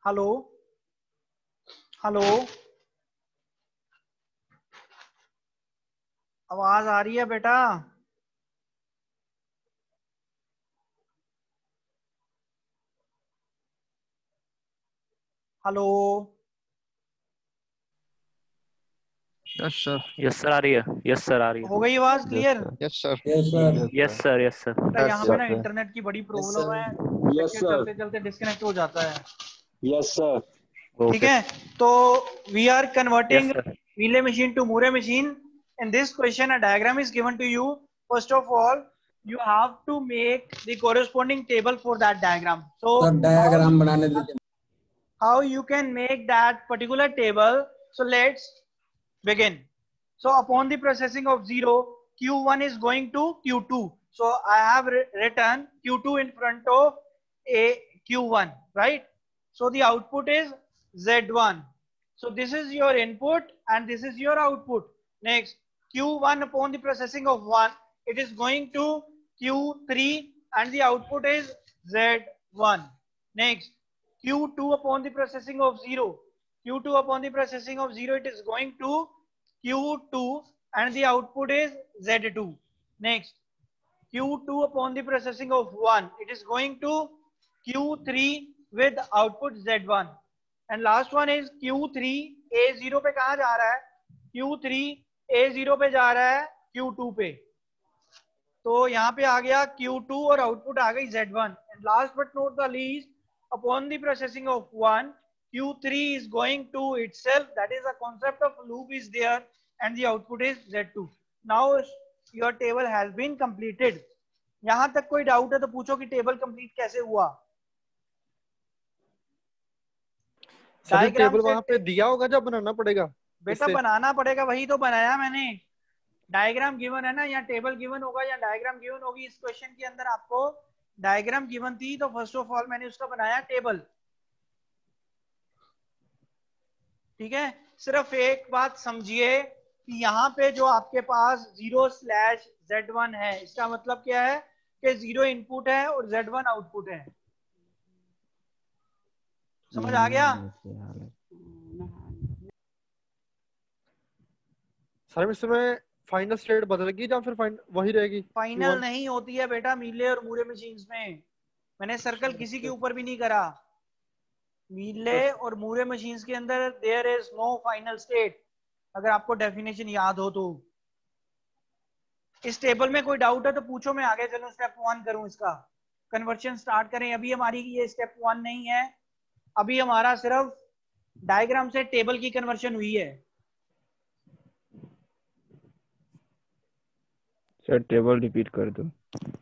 Hello hello, आवाज आ रही है बेटा? Hello. Yes sir. Yes sir आ रही है। यस सर आ रही हो है। गई आवाज yes clear? Sir. Yes sir. Yes sir. Yes sir yes sir. बेटा यस यहाँ पे सर। ना इंटरनेट की बड़ी यस प्रॉब्लम सर। है, यस लेक्चर सर। चलते चलते डिस्कनेक्ट हो जाता है। Yes sir. ठीक ओके। है, तो we are yes converting sir. relay machine to Moore machine. In this question, a diagram is given to you. First of all, you have to make the corresponding table for that diagram. So sir diagram बनाने दीजिए। how you can make that particular table? So let's begin. So upon the processing of 0, Q1 is going to Q2. So I have written Q2 in front of a Q1, right? So the output is Z1. So this is your input and this is your output. Next, Q1 upon the processing of 1, it is going to Q3 and the output is Z1. Next, Q2 upon the processing of 0. Q2 upon the processing of 0, it is going to Q2 and the output is Z2. Next, Q2 upon the processing of 1, it is going to Q3 with output Z1. And last one is Q3 A0 पे कहाँ जा रहा है? Q3 A0 पे जा रहा है Q2 पे। तो यहाँ पे आ गया Q2 और आउटपुट आ गई Z1. And last but not the least, upon the processing of 1, Q3 is going to itself, that is a concept of loop is there and the output is Z2. Now your table has been completed. यहाँ तक कोई doubt है तो पूछो कि table complete कैसे हुआ? Sir diagram table से वहां पे दिया होगा जब बनाना पड़ेगा बेटा इससे। बनाना पड़ेगा, वही तो बनाया मैंने। डायग्राम गिवन है ना, या टेबल गिवन होगा या डायग्राम गिवन होगी। इस क्वेश्चन के अंदर आपको डायग्राम गिवन थी तो फर्स्ट ऑफ ऑल मैंने उसका बनाया टेबल। ठीक है, सिर्फ एक बात समझिए कि यहाँ पे जो आपके पास 0/Z1 है, इसका मतलब क्या है कि 0 इनपुट है और Z1 आउटपुट है। समझ आ गया? सर इसमें फाइनल स्टेट बदलेगी या फिर वही रहेगी फाइनल Q1? नहीं होती है बेटा मीले और मूरे मशीन्स में। मैंने सर्कल किसी के ऊपर भी नहीं करा। मीले और मूरे मशीन्स के अंदर there is no final state, अगर आपको डेफिनेशन याद हो तो। इस टेबल में कोई डाउट है तो पूछो, मैं आगे चलूं, स्टेप 1 करूं, इसका कन्वर्शन स्टार्ट करें। अभी हमारी ये स्टेप 1 नहीं है, अभी हमारा सिर्फ डायग्राम से टेबल की कन्वर्शन हुई है। सर टेबल रिपीट कर दो।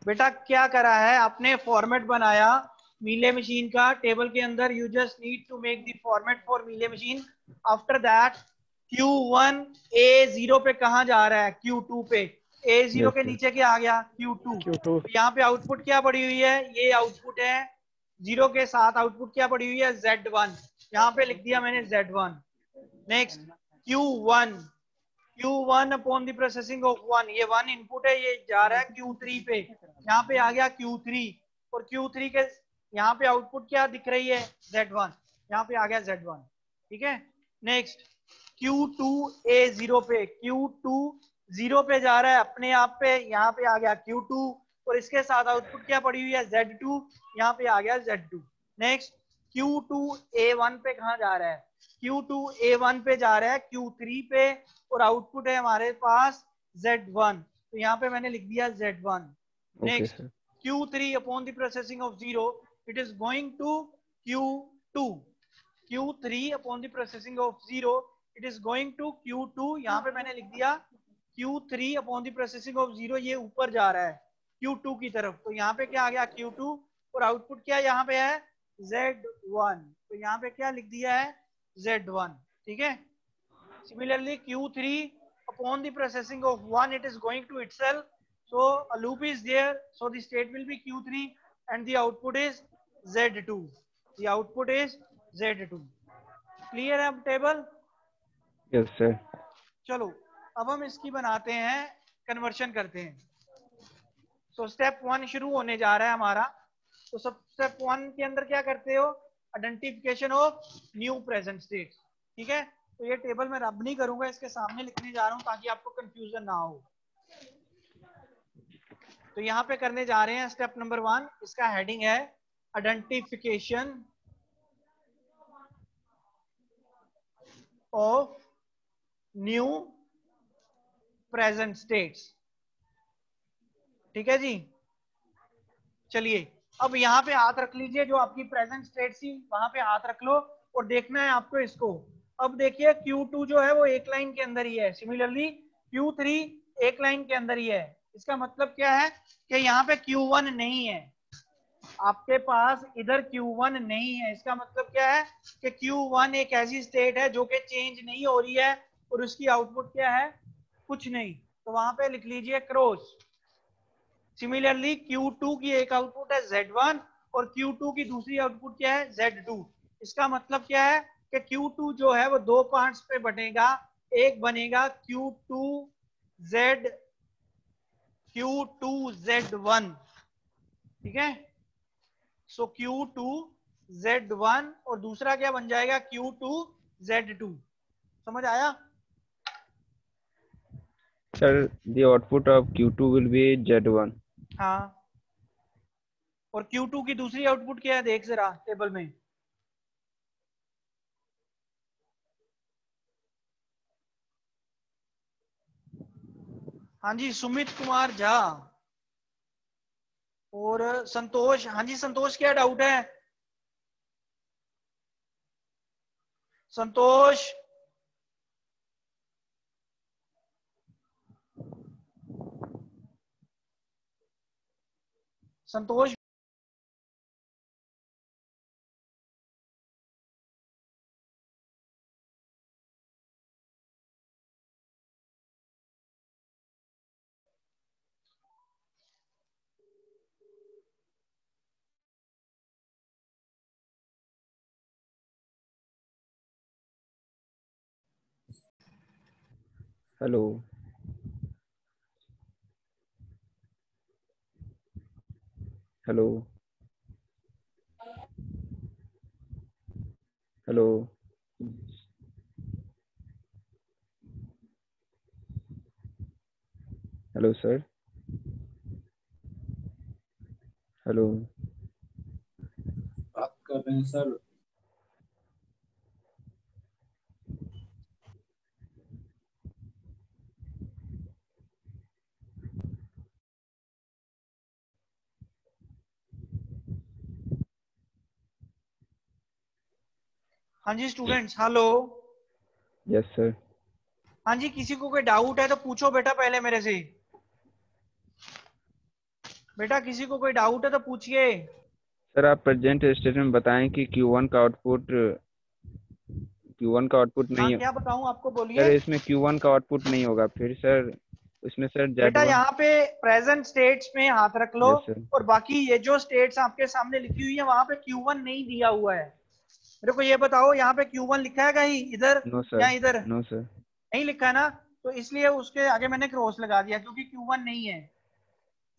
बेटा क्या करा है आपने? फॉर्मेट बनाया मीले मशीन का टेबल के अंदर। You just need to make the format for Mealy machine. After that Q1 A0 पे कहाँ जा रहा है? Q2 पे। A0 यस के सर। नीचे क्या आ गया? Q2। Q2। तो यहाँ पे आउटपुट क्या पड़ी हुई है? ये आउटपुट है। 0 के साथ आउटपुट क्या पड़ी हुई है? Z1। यहाँ पे लिख दिया मैंने Z1। Next Q1, Q1 upon the processing of 1, ये 1 इनपुट है, ये जा रहा है Q3 पे। यहाँ पे आ गया Q3 और Q3 के यहाँ पे आउटपुट क्या दिख रही है? Z1। यहाँ पे आ गया Z1। ठीक है, नेक्स्ट Q2 A0 पे, Q2 0 पे जा रहा है अपने आप पे, यहाँ पे आ गया Q2 और इसके साथ आउटपुट क्या पड़ी हुई है? Z2। यहाँ पे आ गया Z2। नेक्स्ट Q2 A1 पे कहाँ जा रहा है? Q2 A1 पे जा रहा है Q3 पे और आउटपुट है हमारे पास Z1, तो यहाँ पे मैंने लिख दिया Z1। Okay next sir. Q3 upon the processing of 0, it is going to Q2। Q3 upon the processing of 0, it is going to Q2। यहाँ पे मैंने लिख दिया Q3 upon the processing of 0, ये ऊपर जा रहा है Q2 की तरफ, तो यहाँ पे क्या आ गया? Q2 और आउटपुट क्या यहाँ पे है? Z1, तो यहाँ पे क्या लिख दिया है? Z1। ठीक है, similarly Q3 upon the processing of 1, it is going to itself, so a loop is there, so the state will be Q3 and the output is Z2। the output is Z2। Clear है अब table? Yes sir. चलो अब हम इसकी बनाते हैं, conversion करते हैं। तो स्टेप 1 शुरू होने जा रहा है हमारा। तो सब स्टेप 1 के अंदर क्या करते हो? Identification of new present state. ठीक है, तो ये टेबल मैं रब नहीं करूंगा, इसके सामने लिखने जा रहा हूं ताकि आपको कंफ्यूजन ना हो। तो यहाँ पे करने जा रहे हैं स्टेप नंबर 1, इसका हेडिंग है identification of new present states. ठीक है जी, चलिए अब यहाँ पे हाथ रख लीजिए, जो आपकी प्रेजेंट स्टेट थी वहां पे हाथ रख लो और देखना है आपको इसको। अब देखिए Q2 जो है वो एक लाइन के अंदर ही है, सिमिलरली Q3 एक लाइन के अंदर ही है। इसका मतलब क्या है कि यहाँ पे Q1 नहीं है, आपके पास इधर Q1 नहीं है। इसका मतलब क्या है कि Q1 एक ऐसी स्टेट है जो कि चेंज नहीं हो रही है और उसकी आउटपुट क्या है, कुछ नहीं, तो वहां पे लिख लीजिए क्रॉस। सिमिलरली Q2 की एक आउटपुट है Z1 और Q2 की दूसरी आउटपुट क्या है, Z2। इसका मतलब क्या है कि Q2 जो है वो दो पार्ट्स पे बटेगा, एक बनेगा Q2Z1, ठीक है। सो Q2Z1 और दूसरा क्या बन जाएगा, Q2Z2। समझ आया? Sir, the output of Q2 will be Z1. हाँ, और Q2 की दूसरी आउटपुट क्या है, देख जरा टेबल में। हाँ जी, सुमित कुमार झा और संतोष। हाँ जी संतोष, क्या डाउट है संतोष? संतोष Hello. Hello. Hello. Hello, sir. Hello. बात कर रहे हैं सर। हाँ जी स्टूडेंट्स, हेलो। Yes, sir. हाँ जी, किसी को कोई डाउट है तो पूछो बेटा पहले मेरे से। बेटा किसी को कोई डाउट है तो पूछिए। सर आप प्रेजेंट स्टेट में बताएं कि Q1 का आउटपुट हाँ, नहीं। क्या बताऊं आपको, सर बोलिए। इसमें Q1 का आउटपुट नहीं होगा, फिर सर उसमें सर बेटा Z1। यहाँ पे प्रेजेंट स्टेट्स में हाथ रख लो यस सर। और बाकी ये जो स्टेट्स आपके सामने लिखी हुई है वहां पे Q1 नहीं दिया हुआ है। मेरे को ये बताओ, यहाँ पे Q1 लिखा है कहीं इधर नो या सर। इधर? No sir. नहीं लिखा है ना, तो इसलिए उसके आगे मैंने क्रॉस लगा दिया क्योंकि Q1 नहीं है,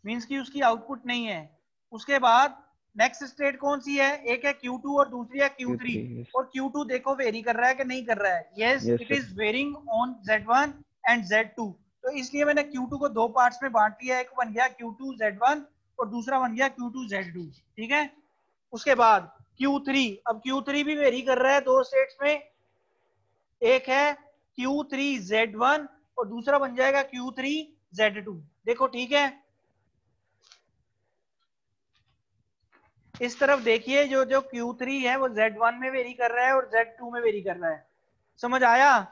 मींस कि उसकी आउटपुट नहीं है। उसके बाद नेक्स्ट स्टेट कौन सी है, एक है Q2 और दूसरी है Q3। Q3। यस। और Q2 देखो वेरी कर रहा है कि नहीं कर रहा है, yes yes it sir. Is varying on Z1 and Z2। तो इसलिए मैंने Q2 को दो पार्ट्स में बांट दिया, एक बन गया Q2Z1 और दूसरा बन गया Q2Z2। ठीक है, उसके बाद Q3, अब Q3 भी वेरी कर रहा है दो स्टेट्स में, एक है Q3Z1 और दूसरा बन जाएगा Q3Z2। देखो ठीक है, इस तरफ देखिए, जो जो Q3 है वो Z1 में वेरी कर रहा है और Z2 में वेरी कर रहा है। समझ आया?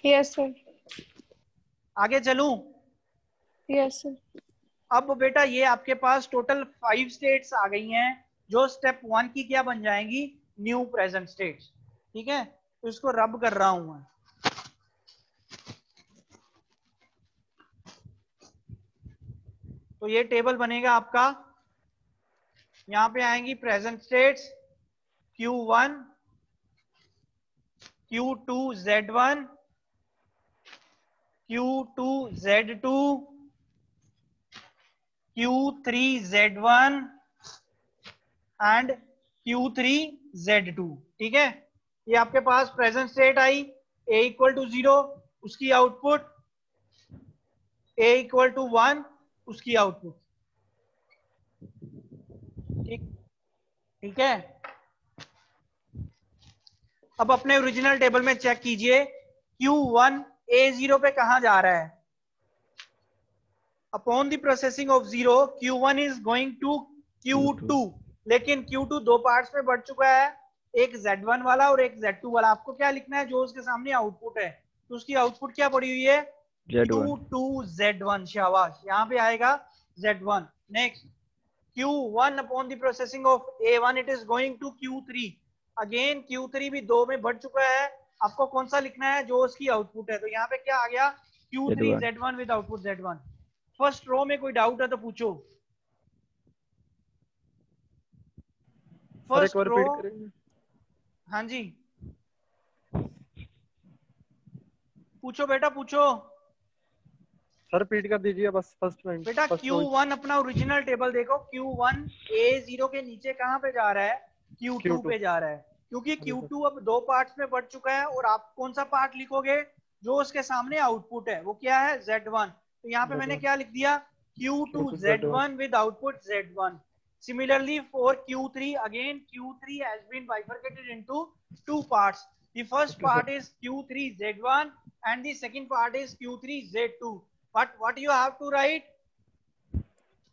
Yes sir. आगे चलूं? Yes sir. अब बेटा ये आपके पास टोटल 5 स्टेट्स आ गई हैं जो स्टेप 1 की क्या बन जाएंगी, न्यू प्रेजेंट स्टेट्स। ठीक है, तो इसको रब कर रहा हूं मैं। तो ये टेबल बनेगा आपका, यहां पे आएंगी present states Q1, Q2Z1, Q2Z2, Q3Z1 and Q3Z2। ठीक है, ये आपके पास प्रेजेंट स्टेट आई, A इक्वल टू 0 उसकी आउटपुट, A इक्वल टू 1 उसकी आउटपुट। ठीक है, अब अपने ओरिजिनल टेबल में चेक कीजिए Q1 A0 पे कहां जा रहा है। Upon the processing of 0 Q1 is going to Q2, लेकिन Q2 दो पार्ट्स में बढ़ चुका है, एक Z1 वाला और एक Z2 वाला। आपको क्या लिखना है, जो उसके सामने आउटपुट है, तो उसकी आउटपुट क्या पड़ी हुई है, Q2Z1। शाबाश, यहाँ पे आएगा Z1। Next Q1 upon the processing of A1 it is going to Q3। Again Q3 भी दो में बढ़ चुका है, आपको कौन सा लिखना है, जो उसकी आउटपुट है। तो यहाँ पे क्या आ गया, Q3Z1 with output Z1। First row में कोई डाउट है तो पूछो। फर्स्ट रो, हाँ जी पूछो बेटा पूछो। सर रिपीट कर दीजिए बस फर्स्ट लाइन। बेटा Q1 अपना ओरिजिनल टेबल देखो, Q1 A0 के नीचे कहां पे जा रहा है, Q2 पे जा रहा है, क्योंकि Q2 अब दो पार्ट्स में बढ़ चुका है। और आप कौन सा पार्ट लिखोगे, जो उसके सामने आउटपुट है, वो क्या है, Z1। तो यहाँ पे मैंने क्या लिख दिया, Q2Z1 with output Z1. Similarly for Q3, again Q3 has been bifurcated into two parts. The first part is Q3Z1 and the second part is Q3Z2. But what you have to write?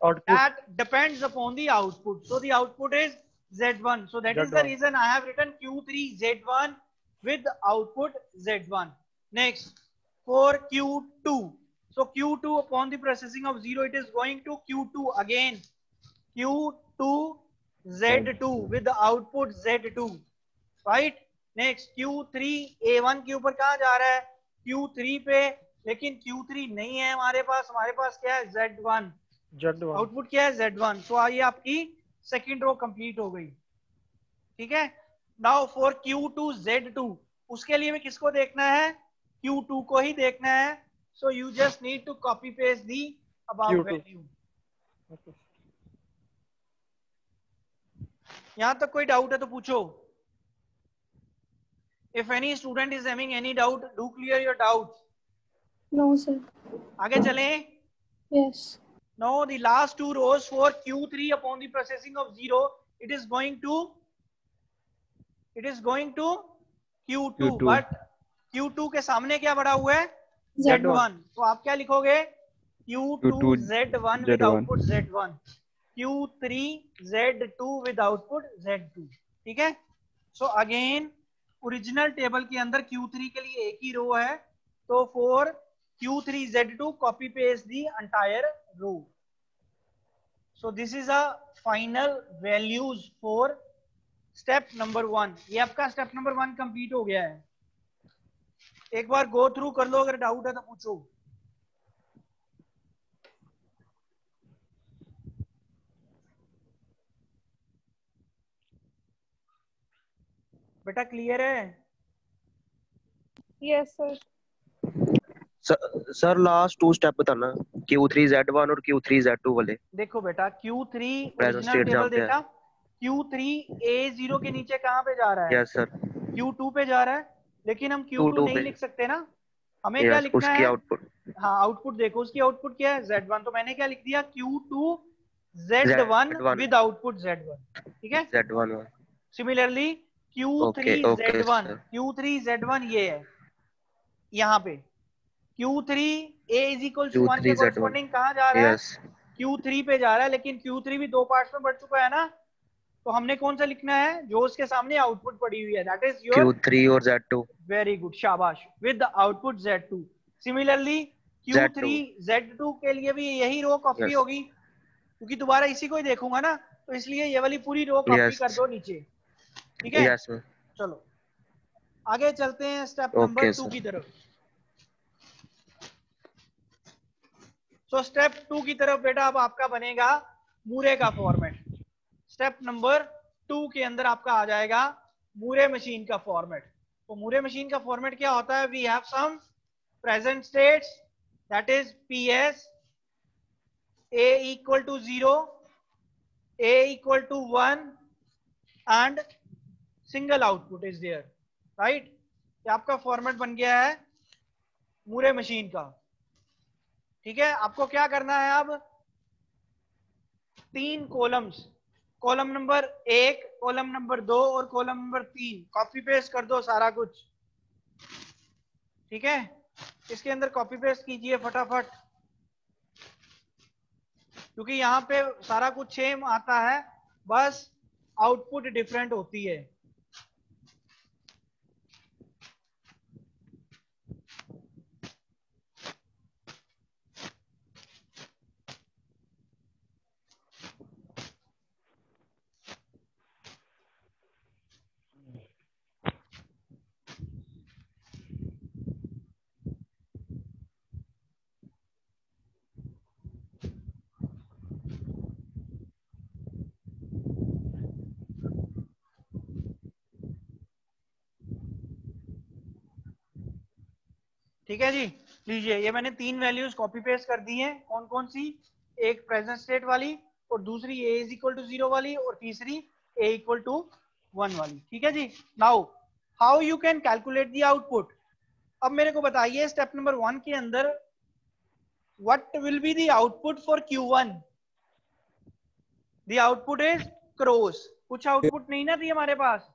Output. That depends upon the output. So the output is Z1. So that is the reason I have written Q3Z1 with output Z1. Next, for Q2. So Q2 upon the processing of 0, it is going to Q2 again. Q2Z2 with the output Z2. Right? Next, Q3 A1 के ऊपर कहाँ जा रहा है, Q3 पे, लेकिन Q3 नहीं है हमारे पास क्या है, Z1। आउटपुट क्या है, Z1। तो ये आपकी सेकेंड रो कंप्लीट हो गई। ठीक है, नाउ फॉर Q2Z2, उसके लिए भी किसको देखना है, Q2 को ही देखना है। So you just need to copy paste the above value. यहां तक कोई डाउट है तो पूछो। If any student is having any doubt, do clear your doubts. No, sir. आगे चलें? Yes. Now the last two rows for Q3 upon the processing of 0, it is going to Q2, but Q2 के सामने क्या बढ़ा हुआ है, Z1। तो आप क्या लिखोगे, Q2Z1 with output Z1, Q3Z2 with output Z2। ठीक है, सो अगेन ओरिजिनल टेबल के अंदर Q3 के लिए एक ही रो है, तो for Q3Z2 copy paste the entire row. So this is a final values for step number 1। ये आपका स्टेप नंबर 1 कंप्लीट हो गया है। एक बार गो थ्रू कर लो, अगर डाउट है तो पूछो। बेटा क्लियर है? Yes, sir. Sir last two step बताना, Q3Z1 और Q3Z2 वाले। देखो बेटा Q3 ओरिजिनल टेबल देखा, Q3 A0 के नीचे कहां पे जा रहा है, यस सर, Q2 पे जा रहा है, लेकिन हम Q2 नहीं लिख सकते ना, हमें क्या लिखना उसकी है, आउटपुट। हाँ आउटपुट देखो, उसकी आउटपुट क्या है, Z1। तो मैंने क्या लिख दिया, Q2Z1 विद आउटपुट Z1। ठीक है, Z1। सिमिलरली Q3Z1 ये है, यहाँ पे Q3 A is equal to 1 के कॉरस्पॉन्डिंग कहाँ जा रहा है, Q3 पे जा रहा है, लेकिन Q3 भी दो पार्ट्स में बढ़ चुका है ना, तो हमने कौन सा लिखना है, जो उसके सामने आउटपुट पड़ी हुई है, दैट इज योर Q3 और Z2। वेरी गुड, शाबाश, with the output Z2। Similarly Q3Z2 के लिए भी यही रो कॉपी होगी, क्योंकि दोबारा इसी को ही देखूंगा ना, तो इसलिए ये वाली पूरी रो कॉपी कर दो नीचे। ठीक है, चलो आगे चलते हैं स्टेप नंबर 2 की तरफ। तो स्टेप 2 की तरफ बेटा अब आपका बनेगा मूरे का फॉर्मेट। स्टेप नंबर 2 के अंदर आपका आ जाएगा मूरे मशीन का फॉर्मेट। तो मूरे मशीन का फॉर्मेट क्या होता है, we have some present states, that is PS, A equal to 0, A equal to 1, and single output is there, right? ये आपका फॉर्मेट बन गया है मूरे मशीन का। ठीक है, आपको क्या करना है अब, 3 columns, column number 1, column number 2 और कॉलम नंबर 3 कॉपी पेस्ट कर दो सारा कुछ। ठीक है, इसके अंदर कॉपी पेस्ट कीजिए फटाफट, क्योंकि यहाँ पे सारा कुछ सेम आता है, बस आउटपुट डिफरेंट होती है। ठीक है जी, लीजिए ये मैंने 3 वैल्यूज कॉपी पेस्ट कर दी हैं। कौन कौन सी, एक प्रेजेंट स्टेट वाली, और दूसरी a इज इक्वल टू 0 वाली, और तीसरी a इक्वल टू 1 वाली। ठीक है जी, now how you can calculate the output. अब मेरे को बताइए स्टेप नंबर 1 के अंदर what will be the output for Q1। The output is cross, कुछ आउटपुट नहीं ना थी हमारे पास,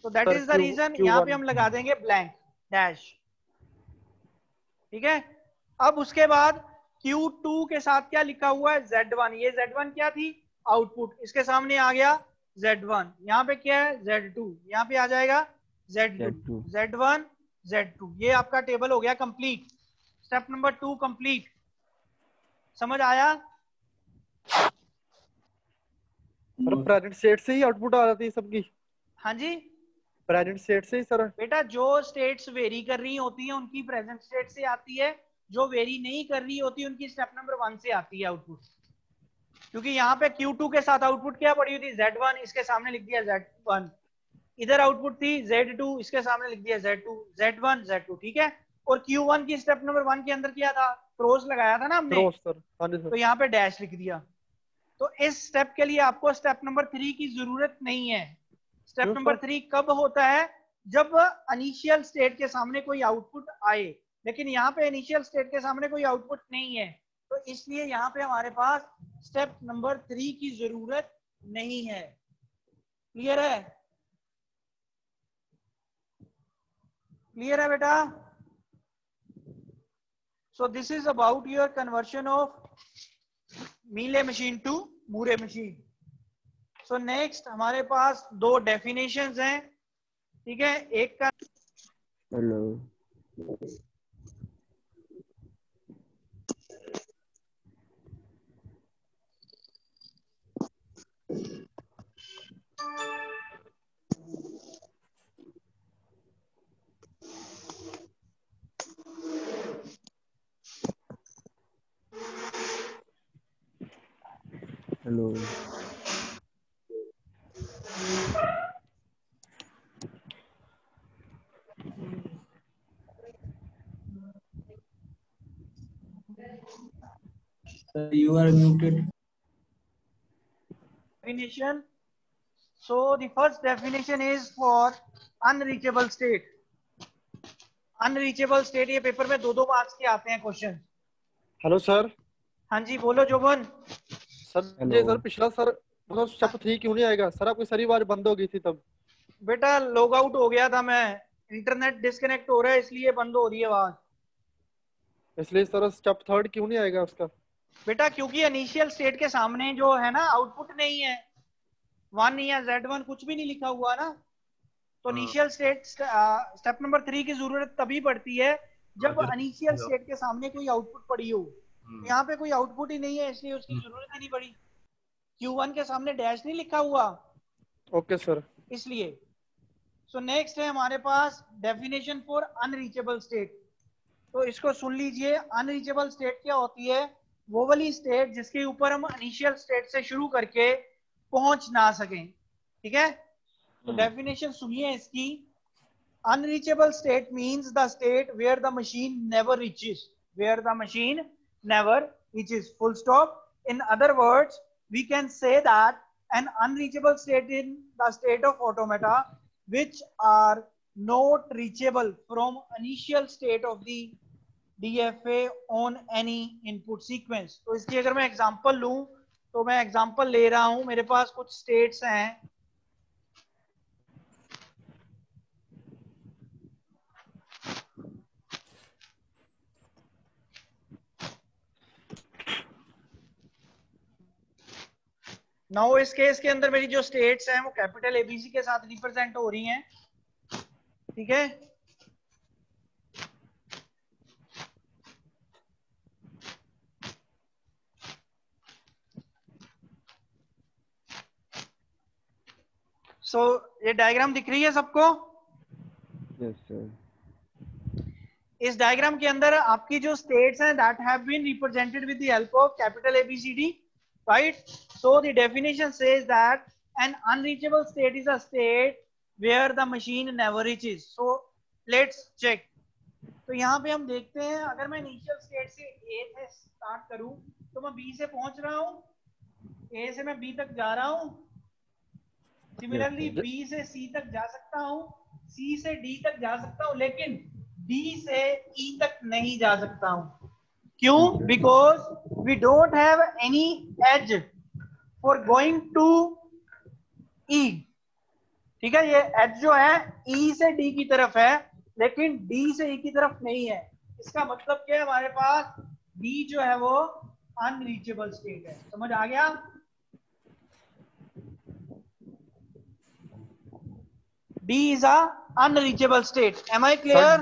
तो दैट इज द रीजन यहाँ पे हम लगा देंगे ब्लैंक डैश। ठीक है, अब उसके बाद Q2 के साथ क्या लिखा हुआ है, Z1। ये Z1 क्या थी, आउटपुट, इसके सामने आ गया Z1, यहाँ पे क्या है Z2, यहाँ पे आ जाएगा Z2, Z1 Z2। ये आपका टेबल हो गया कंप्लीट, स्टेप नंबर 2 कंप्लीट। समझ आया? प्रेजेंट स्टेट से ही आउटपुट आ जाती है सबकी? हाँ जी, प्रेजेंट स्टेट से ही सर? बेटा जो स्टेट्स वेरी कर रही होती हैं उनकी प्रेजेंट स्टेट से आती है, जो वेरी नहीं कर रही होती उनकी स्टेप नंबर 1 से आती है आउटपुट। क्योंकि यहाँ पे Q2 के साथ आउटपुट क्या पड़ी हुई थी, Z1, इसके सामने लिख दिया Z1। इधर आउटपुट थी Z2, इसके सामने लिख दिया Z2, Z1 Z2। ठीक है, और Q1 की स्टेप नंबर 1 के अंदर क्या था, क्रॉस लगाया था ना हमने, क्रॉस सर। हाँ जी सर। तो यहाँ पे डैश लिख दिया। तो इस स्टेप के लिए आपको स्टेप नंबर 3 की जरूरत नहीं है। स्टेप नंबर 3 कब होता है, जब इनिशियल स्टेट के सामने कोई आउटपुट आए, लेकिन यहाँ पे इनिशियल स्टेट के सामने कोई आउटपुट नहीं है, तो इसलिए यहाँ पे हमारे पास स्टेप नंबर 3 की जरूरत नहीं है। क्लियर है? क्लियर है बेटा? So this is about your conversion of Mealy machine to Moore machine. So next हमारे पास 2 डेफिनेशंस हैं। ठीक है, एक का hello, hello, Sir, you are muted. definition. So the first definition is for unreachable state. Unreachable state, ये paper में 2-2 marks के आते हैं क्वेश्चन। Hello sir. हाँ जी बोलो जोबन। सर ये सर पिछला सर मतलब स्टेप 3 क्यों नहीं आएगा सर? आपकी सारी बार बंद हो गई थी तब। बेटा लॉग आउट हो गया था मैं, इंटरनेट डिस्कनेक्ट हो रहा है इसलिए बंद हो रही है आवाज। इसलिए सर स्टेप 3 क्यों नहीं आएगा उसका? बेटा क्योंकि इनिशियल स्टेट के सामने जो है ना आउटपुट नहीं है, 1 या Z1 कुछ भी नहीं लिखा हुआ ना, तो इनिशियल स्टेट स्टेप नंबर 3 की जरूरत तभी पड़ती है जब इनिशियल स्टेट के सामने कोई आउटपुट पड़ी हो। यहाँ पे कोई आउटपुट ही नहीं है, इसलिए उसकी जरूरत ही नहीं पड़ी। Q1 के सामने डैश नहीं लिखा हुआ। Okay sir. इसलिए सो नेक्स्ट है हमारे पास डेफिनेशन फॉर अनरीचेबल स्टेट। तो इसको सुन लीजिए, अनरीचेबल स्टेट क्या होती है, वो वाली स्टेट जिसके ऊपर हम इनिशियल स्टेट से शुरू करके पहुंच ना सकें। ठीक है, तो डेफिनेशन सुनिए इसकी। Unreachable state means the state where the machine never reaches, where the machine never reaches, full stop. In other words, we can say that an unreachable state in the state of automata which are not reachable from initial state of the DFA on any input sequence. तो इसकी अगर मैं example लूं तो मैं example ले रहा हूं, मेरे पास कुछ स्टेट्स हैं, नाउ इस केस के अंदर मेरी जो स्टेट्स हैं वो कैपिटल एबीसी के साथ रिप्रेजेंट हो रही हैं, ठीक है। सो ये डायग्राम दिख रही है सबको? Yes sir. इस डायग्राम के अंदर आपकी जो स्टेट्स हैं that have been represented with the help of capital A B C D, right? So the definition says that an unreachable state is a state where the machine never reaches. So let's check. तो यहाँ पे हम देखते हैं, अगर मैं initial state से A से स्टार्ट करूं तो मैं B से पहुंच रहा हूं, A से मैं B तक जा रहा हूं, सिमिलरली B से C तक जा सकता हूं, C से D तक जा सकता हूं, लेकिन D से E तक नहीं जा सकता हूं। क्यों? Because we don't have any edge for going to E. ठीक है, ये edge जो है E से D की तरफ है, लेकिन D से E की तरफ नहीं है। इसका मतलब क्या है, हमारे पास D जो है वो अनरीचेबल स्टेट है। समझ आ गया? D is a unreachable state. Am I clear?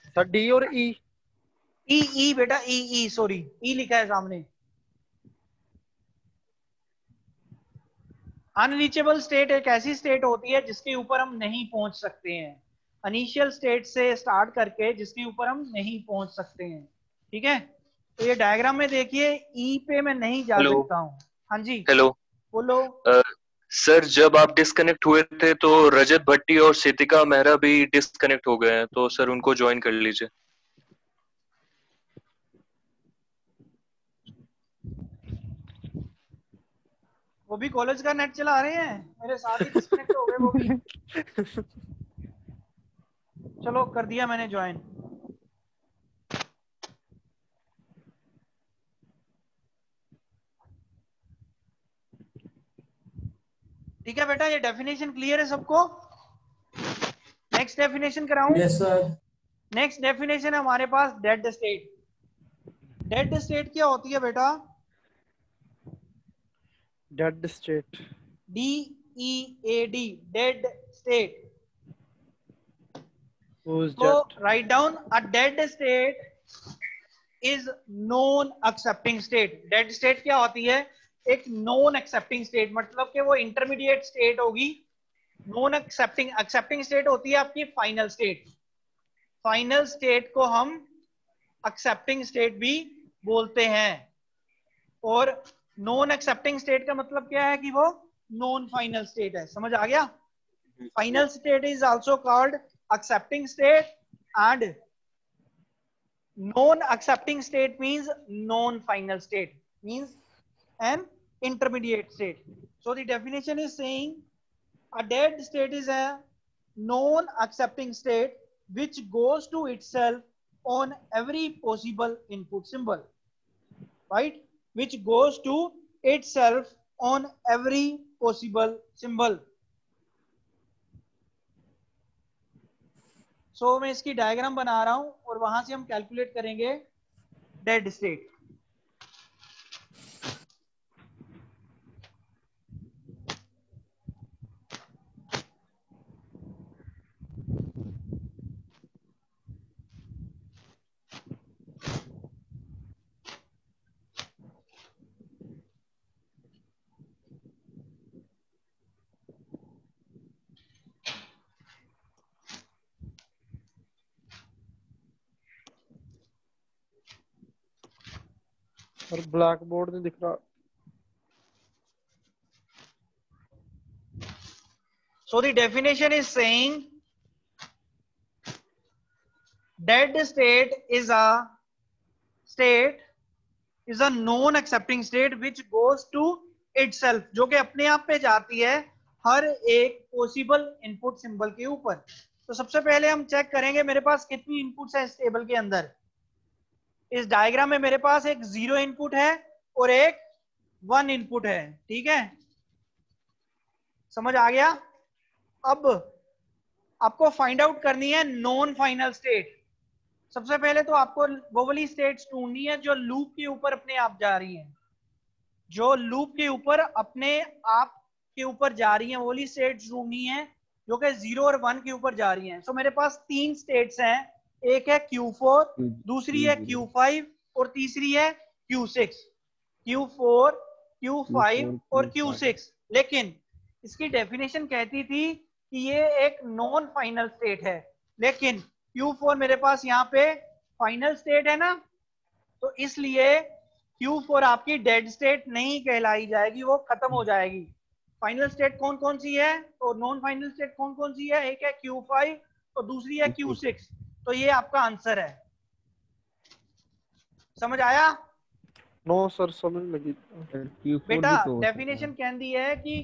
Sir D और E ई बेटा, ई सॉरी, ई लिखा है सामने। अनरीचेबल स्टेट एक ऐसी स्टेट होती है जिसके ऊपर हम नहीं पहुंच सकते हैं, इनिशियल स्टेट से स्टार्ट करके जिसके ऊपर हम नहीं पहुंच सकते हैं, ठीक है। तो ये डायग्राम में देखिए, ई पे मैं नहीं जा सकता हूँ। हाँ जी, हेलो, बोलो। सर जब आप डिस्कनेक्ट हुए थे तो रजत भट्टी और सितिका मेहरा भी डिस्कनेक्ट हो गए हैं, तो सर उनको ज्वाइन कर लीजिए। वो भी कॉलेज का नेट चला रहे हैं, मेरे साथ ही डिस्कनेक्ट हो गए वो भी। चलो कर दिया मैंने ज्वाइन। ठीक है बेटा, ये डेफिनेशन क्लियर है सबको? नेक्स्ट डेफिनेशन कराऊं? Yes sir. नेक्स्ट डेफिनेशन है हमारे पास डेड स्टेट। डेड स्टेट क्या होती है बेटा? Dead state, DEAD, dead state. तो write down, a dead state is non accepting state. Dead state क्या होती है? एक नॉन एक्सेप्टिंग स्टेट, मतलब कि वो इंटरमीडिएट स्टेट होगी। नॉन एक्सेप्टिंग, एक्सेप्टिंग स्टेट होती है आपकी फाइनल स्टेट। फाइनल स्टेट को हम एक्सेप्टिंग स्टेट भी बोलते हैं। और नॉन एक्सेप्टिंग स्टेट का मतलब क्या है कि वो नॉन फाइनल स्टेट है। समझ आ गया? Final state is also called accepting state and non accepting state means non final state, means an intermediate state. So the definition is saying a dead state is a non-accepting state which goes to itself on every possible input symbol, right? Which goes to itself on every possible symbol. So मैं इसकी diagram बना रहा हूं और वहां से हम calculate करेंगे डेड स्टेट। और ब्लैक बोर्ड नहीं दिख रहा। So the definition is saying dead state is a non-accepting state which goes to itself, जो कि अपने आप पे जाती है हर एक पॉसिबल इनपुट सिंबल के ऊपर। तो सबसे पहले हम चेक करेंगे मेरे पास कितनी इनपुट्स है इस टेबल के अंदर। इस डायग्राम में मेरे पास एक 0 इनपुट है और एक 1 इनपुट है, ठीक है, समझ आ गया। अब आपको फाइंड आउट करनी है नॉन फाइनल स्टेट। सबसे पहले तो आपको वो वाली स्टेट्स ढूंढनी है जो लूप के ऊपर अपने आप जा रही हैं, जो लूप के ऊपर अपने आप के ऊपर जा रही हैं, वो वाली स्टेट्स ढूंढनी है जो कि 0 और 1 के ऊपर जा रही हैं। सो मेरे पास 3 स्टेट्स हैं, एक है Q4, दूसरी है Q5 और तीसरी है Q6। Q4, Q5 और Q6। लेकिन इसकी डेफिनेशन कहती थी कि ये एक नॉन फाइनल स्टेट है, लेकिन Q4 मेरे पास यहाँ पे फाइनल स्टेट है ना, तो इसलिए Q4 आपकी डेड स्टेट नहीं कहलाई जाएगी, वो खत्म हो जाएगी। फाइनल स्टेट कौन कौन सी है, तो नॉन फाइनल स्टेट कौन कौन सी है, एक है Q5 और दूसरी है Q6। तो ये आपका आंसर है। समझ आया? नो सर समझ लगी। बेटा डेफिनेशन कहती है कि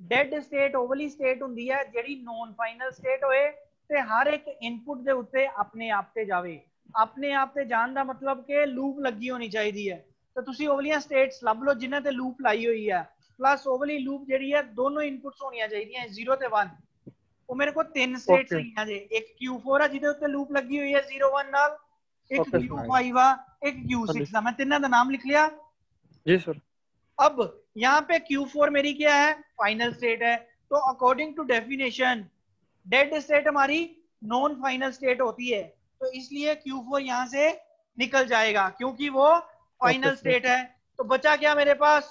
डेड स्टेट ਉਹ ਵਾਲੀ स्टेट ਹੁੰਦੀ ਹੈ ਜਿਹੜੀ नॉन फाइनल स्टेट ਹੋਏ ਤੇ ਹਰ ਇੱਕ ਇਨਪੁਟ ਦੇ ਉੱਤੇ ਆਪਣੇ ਆਪ ਤੇ ਜਾਵੇ। ਆਪਣੇ ਆਪ ਤੇ ਜਾਣ ਦਾ ਮਤਲਬ ਕਿ ਲੂਪ ਲੱਗੀ ਹੋਣੀ ਚਾਹੀਦੀ ਹੈ। ਤਾਂ ਤੁਸੀਂ ਉਹ ਵਾਲੀਆਂ ਸਟੇਟਸ ਲੱਭ ਲਓ ਜਿਨ੍ਹਾਂ ਤੇ ਲੂਪ ਲਾਈ ਹੋਈ ਹੈ, ਪਲੱਸ ਉਹ ਵਾਲੀ ਲੂਪ ਜਿਹੜੀ ਹੈ ਦੋਨੋਂ ਇਨਪੁਟਸ ਹੋਣੀਆਂ ਚਾਹੀਦੀਆਂ 0 ਤੇ 1। ਉਹ ਮੇਰੇ ਕੋਲ 3 ਸਟੇਟਸ ਹੈਗੀਆਂ ਜੇ, ਇੱਕ Q4 ਆ ਜਿਹਦੇ ਉੱਤੇ ਲੂਪ ਲੱਗੀ ਹੋਈ ਹੈ 0 1 ਨਾਲ, ਇੱਕ Q5 ਆ, ਇੱਕ Q6 ਆ। मैं ਤਿੰਨਾਂ ਦਾ ਨਾਮ ਲਿਖ ਲਿਆ जी सर। अब यहाँ पे Q4 मेरी क्या है, फाइनल स्टेट है। तो according to definition dead state हमारी नॉन फाइनल स्टेट होती है, तो इसलिए Q4 यहाँ से निकल जाएगा क्योंकि वो फाइनल स्टेट है। तो बचा क्या मेरे पास,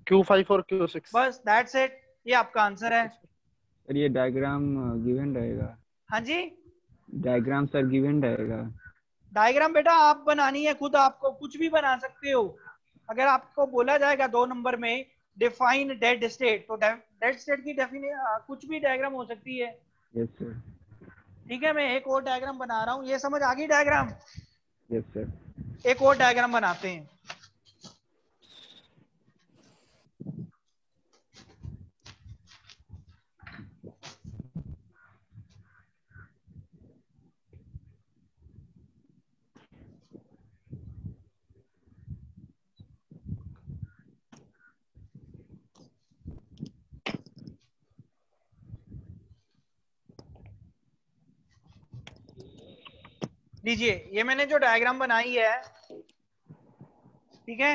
Q5 और Q6। बस दैट्स इट, ये आपका आंसर है। सर ये डायग्राम गिवन रहेगा? हाँ जी, डायग्राम सर गिवन रहेगा? डायग्राम बेटा आप बनानी है खुद, आपको कुछ भी बना सकते हो। अगर आपको बोला जाएगा 2 नंबर में डिफाइन डेड स्टेट, तो डेड स्टेट की कुछ भी डायग्राम हो सकती है। Yes sir. ठीक है, मैं एक और डायग्राम बना रहा हूँ, ये समझ आ गई डायग्राम? Yes sir. एक और डायग्राम बनाते हैं। लीजिए, ये मैंने जो डायग्राम बनाई है, ठीक है,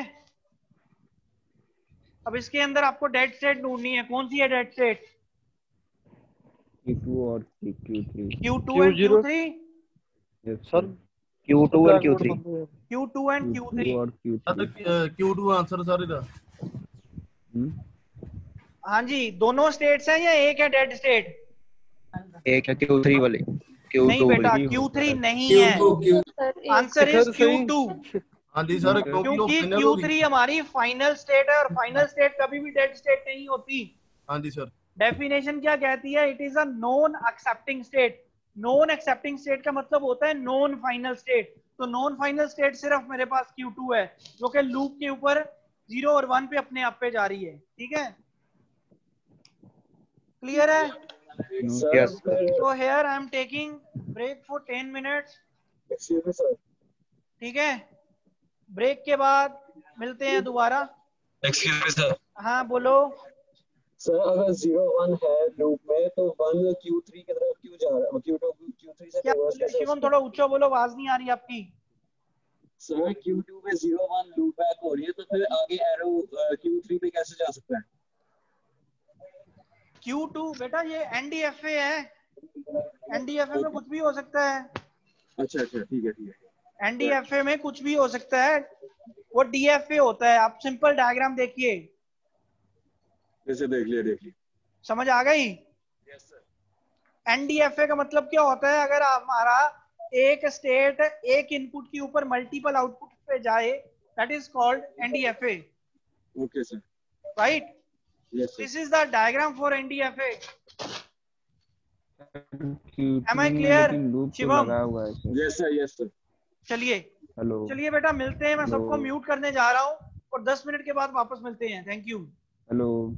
अब इसके अंदर आपको डेड स्टेट ढूंढनी है। कौन सी है डेड स्टेट? Q2 और Q3। Q2 and Q3? Yes sir Q2 और Q3। Q2 and Q3 और Q3। Q2 आंसर सर इधर। हाँ जी, दोनों स्टेट्स हैं या एक है डेड स्टेट? एक है Q3 वाली। नहीं बेटा, Q3 नहीं है, आंसर इज Q2। हाँ जी सर, क्योंकि Q3 हमारी फाइनल स्टेट है और फाइनल स्टेट कभी भी डेड स्टेट नहीं होती। हाँ जी सर। डेफिनेशन क्या कहती है, it is a non accepting state. Non accepting state का मतलब होता है नॉन फाइनल स्टेट। तो नॉन फाइनल स्टेट सिर्फ मेरे पास Q2 है जो कि लूप के ऊपर 0 और 1 पे अपने आप पे जा रही है। ठीक है, क्लियर है? Yes. So here I am taking break for 10 minutes. ठीक है, ब्रेक के बाद मिलते हैं दोबारा। Excuse me sir. हाँ बोलो सर। अगर 0 1 है लूप में तो 1 Q3 की तरफ क्यों जा रहा है? Q3 से क्या रिवर्स कैसे? शिवम थोड़ा ऊंचा बोलो, आवाज नहीं आ रही आपकी। सर Q2 में 0 1 लूप बैक हो रही है तो फिर आगे एरो Q3 पे कैसे जा सकता है? Q2 बेटा ये NDFA है, NDFA में कुछ भी हो सकता है। अच्छा ठीक है। NDFA में कुछ भी हो सकता है, वो DFA होता है। आप सिंपल डायग्राम देखिए, जैसे देख लिया। समझ आ गई? Yes sir. NDFA का मतलब क्या होता है, अगर हमारा एक स्टेट एक इनपुट के ऊपर मल्टीपल आउटपुट पे जाए, that is called NDFA। Okay sir. Right, yes this is the diagram for NDFA। Am I clear? Shivam? Yes sir. चलिए हेलो। चलिए बेटा मिलते हैं, मैं सबको म्यूट करने जा रहा हूँ और 10 मिनट के बाद वापस मिलते हैं। Thank you. हेलो।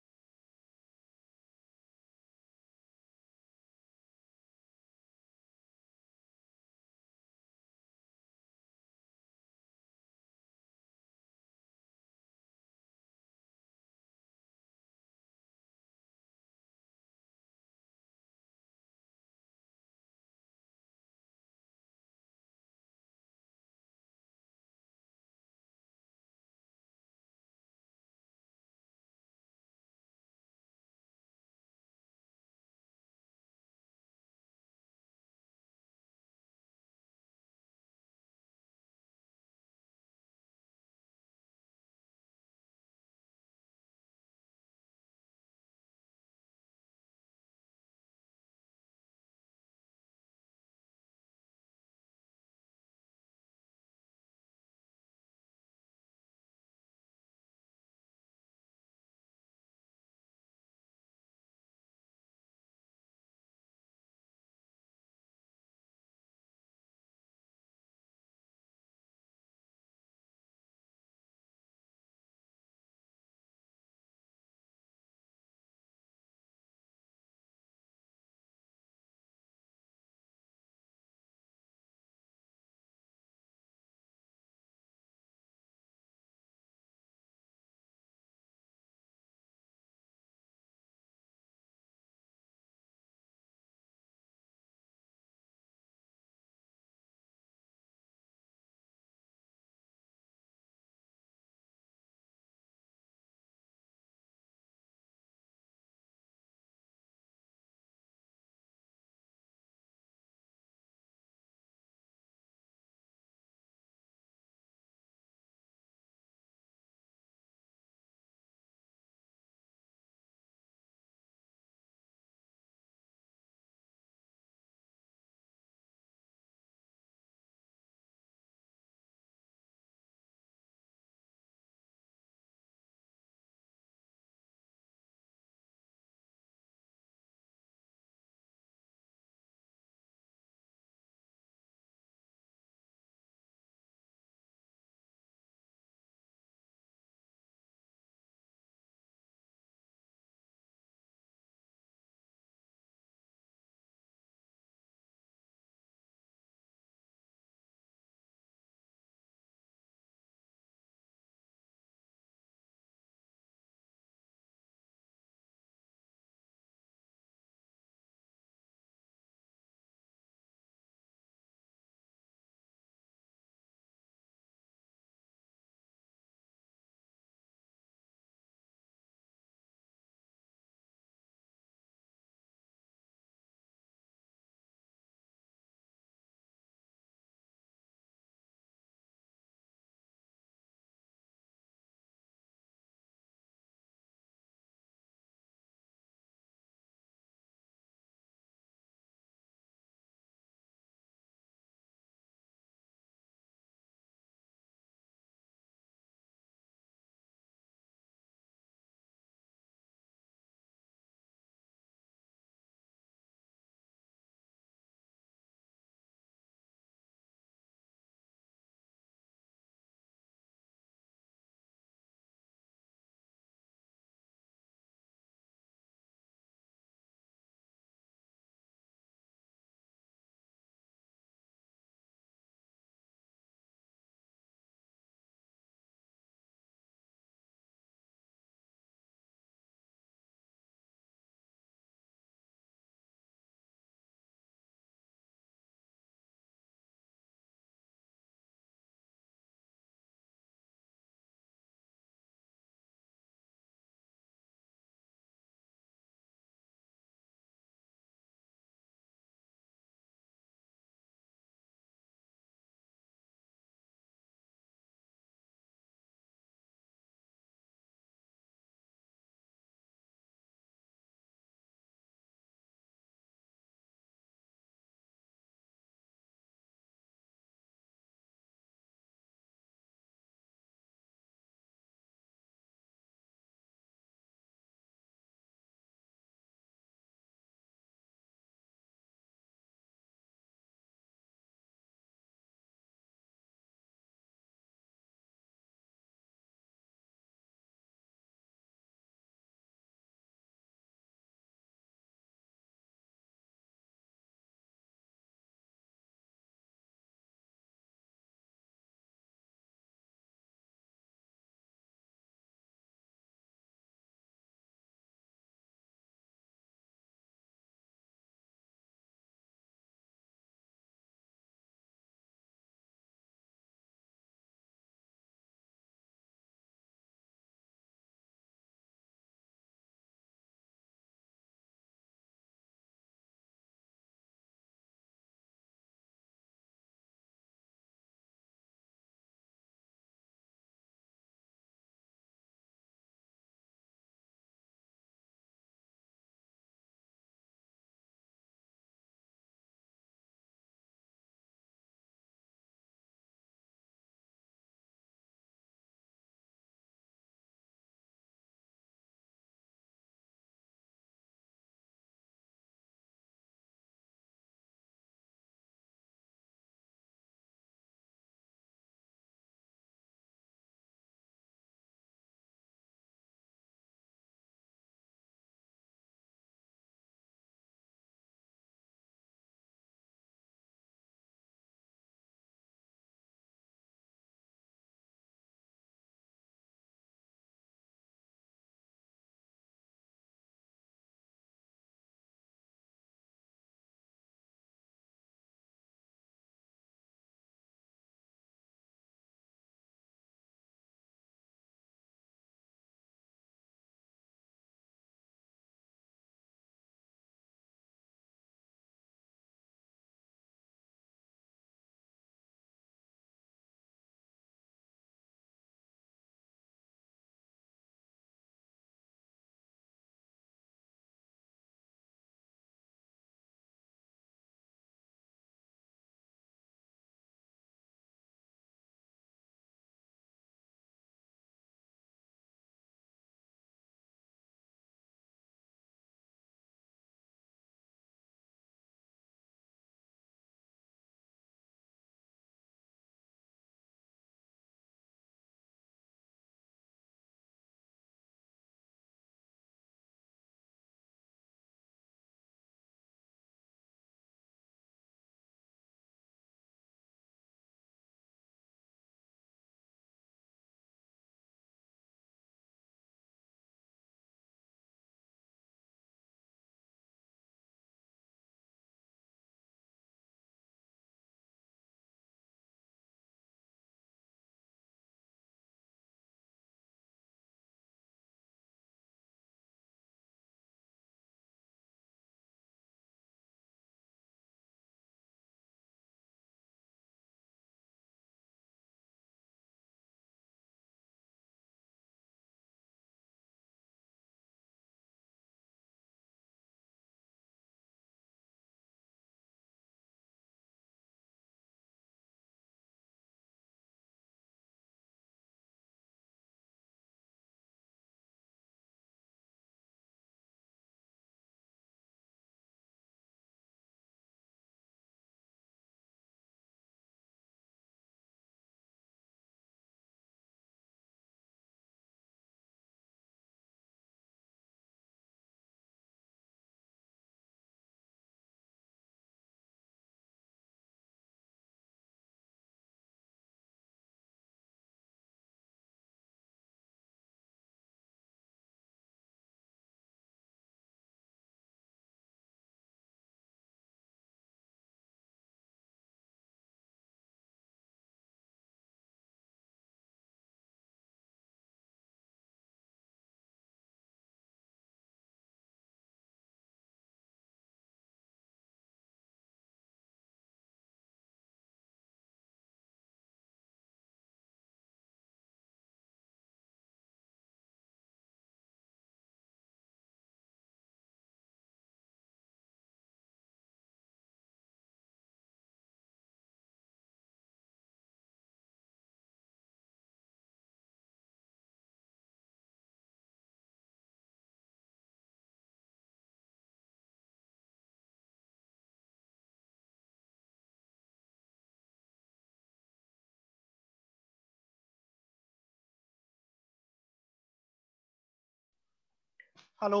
हेलो,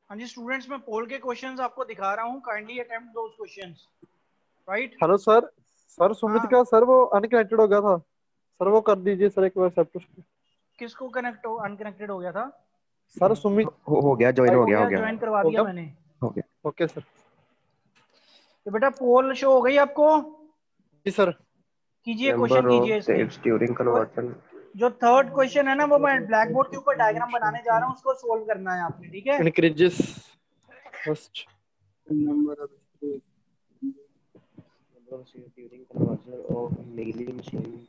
हाँ जी स्टूडेंट्स, मैं पोल के क्वेश्चंस आपको दिखा रहा हूँ, kindly attempt those questions, right? Hello sir, sir Sumit हाँ, का सर वो अनकनेक्टेड हो गया था सर, वो कर दीजिए सर एक बार सब कुछ। किसको अनकनेक्टेड हो गया था? सर सुमित हो गया, ज्वाइन हो गया ज्वाइन करवा हो दिया गया। मैंने। हो गया। Okay sir. तो बेटा पोल शो हो गई आपको? जी सर। कीजिए, क्वेश्चन नंबर कीजिए ऑफ इसके। States during conversion. जो थर्ड क्वेश्चन है ना, वो मैं ब्लैक बोर्ड के ऊपर डायग्राम बनाने जा रहा हूँ, उसको सोल्व करना है आपने, ठीक है? Increases first Number of states. Number of states during conversion of mailing machine.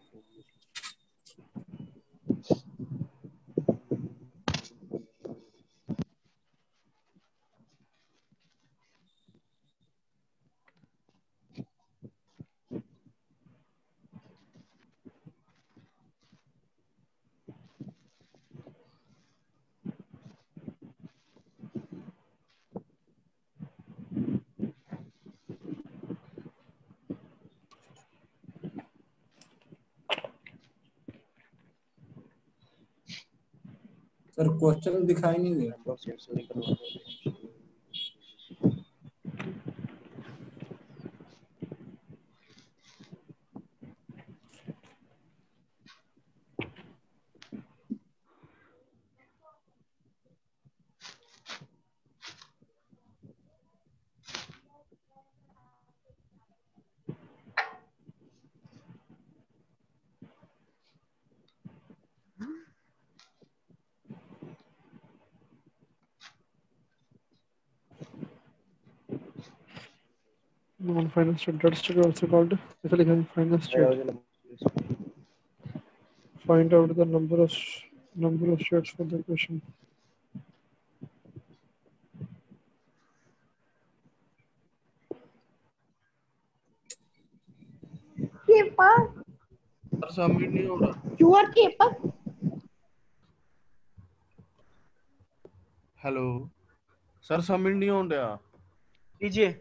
Sir question दिखाई नहीं दे रहा। Number of states during conversion. non-finance state debt state also called इसे लिखेंगे finance state. Find out the number of states for the question. Sir submit नहीं हो रहा। Hello sir, submit नहीं हो रहा। कीजिए।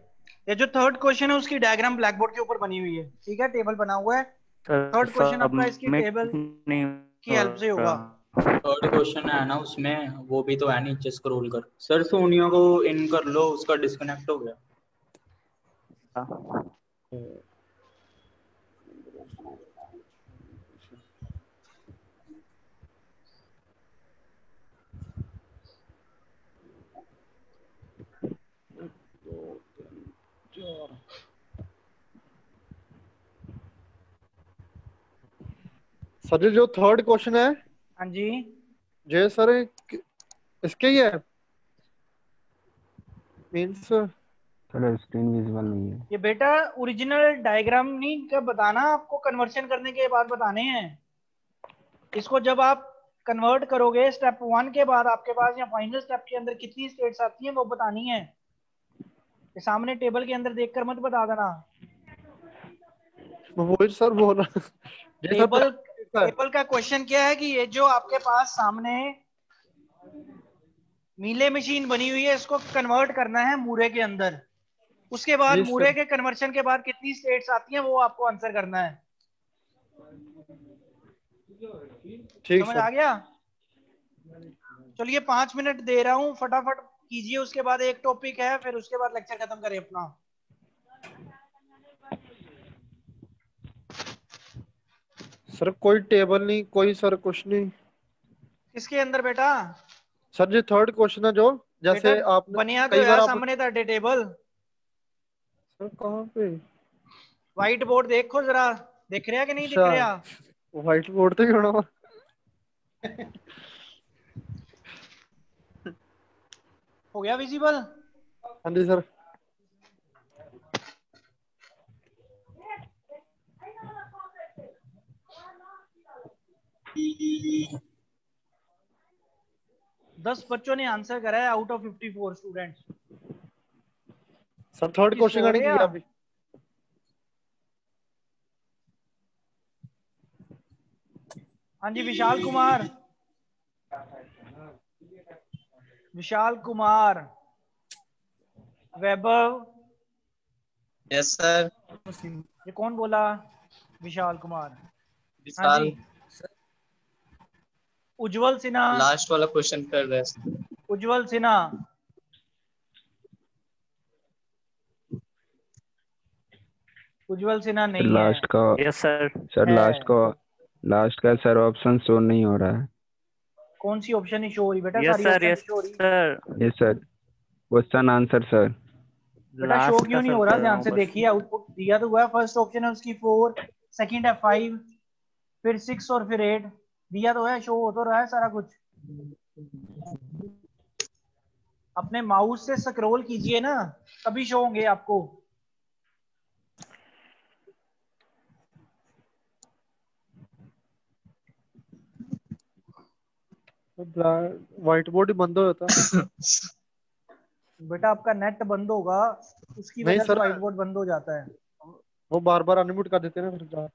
ये जो थर्ड क्वेश्चन है उसकी डायग्राम ब्लैक बोर्ड के ऊपर बनी हुई है, ठीक है? टेबल बना हुआ है। थर्ड क्वेश्चन आपका इसकी टेबल की हेल्प से होगा। थर्ड क्वेश्चन है ना उसमें, वो भी तो है नीचे स्क्रॉल कर। सर सोनिया को इन कर लो, उसका डिस्कनेक्ट हो गया। सर जो थर्ड क्वेश्चन है, हाँ जी, जय सर इसके ही है मींस। चलो स्क्रीन विजिबल नहीं है। ये बेटा ओरिजिनल डायग्राम नहीं का बताना, आपको कन्वर्शन करने के बाद बताने हैं। इसको जब आप कन्वर्ट करोगे स्टेप 1 के बाद आपके पास या फाइनल स्टेप के अंदर कितनी स्टेट्स आती हैं वो बतानी है। ये सामने टेबल के अंदर देखकर मत बता देना। वो सर वो ना टेबल का क्वेश्चन क्या है कि ये जो आपके पास सामने मीले मशीन बनी हुई है, इसको कन्वर्ट करना है मूरे के अंदर। उसके बाद मूरे के कन्वर्शन के बाद कितनी स्टेट्स आती हैं वो आपको आंसर करना है। समझ आ गया? चलिए 5 मिनट दे रहा हूँ, फटाफट कीजिए। उसके बाद एक टॉपिक है, फिर उसके बाद लेक्चर खत्म करें अपना। सर कोई टेबल नहीं, कोई सर कुछ नहीं। किसके अंदर बेटा? सर जो थर्ड क्वेश्चन है, जो जैसे आपने बनिया तो कई बार है आप सामने था टेबल। सर कहाँ पे? व्हाइट बोर्ड देखो जरा, दिख रहा कि नहीं दिख रहा? व्हाइट बोर्ड पे भी होना हो गया विजिबल? हाँ जी सर। दस बच्चों ने आंसर करा है out of 54 students. Sir third question का नहीं किया अभी। हाँ जी विशाल कुमार, विशाल कुमार, वैभव, यस सर। ये कौन बोला? विशाल कुमार। हाँ विशाल जी। उज्जवल सिन्हा। लास्ट वाला क्वेश्चन कर रहे हैं। उज्जवल सिन्हा। उज्जवल सिन्हा नहीं है। लास्ट का यस सर। सर है। लास्ट का सर ऑप्शन शो नहीं हो रहा है। कौन सी ऑप्शन नहीं शो हो रही बेटा? यस सारी सर। ऑप्शन यस शो हो रही। Sir. Yes sir. Question answer sir. बेटा शो लास्ट क्यों का नहीं सर हो रहा? कर रहा ध्यान हूँ से बस। देखिए, आउटपुट दिया तो हुआ है। फर्स्ट ऑप्शन है उसकी 4, सेकंड है 5, फिर 6 और फिर 8 दिया तो है। शो हो तो रहा है सारा कुछ। अपने माउस से स्क्रॉल कीजिए ना, तभी शो होंगे आपको। व्हाइट बोर्ड ही बंद हो जाता। बेटा आपका नेट बंद होगा, उसकी नहीं वजह से सर, व्हाइट बोर्ड बंद हो जाता है। वो बार बार अनम्यूट कर देते हैं ना फिर।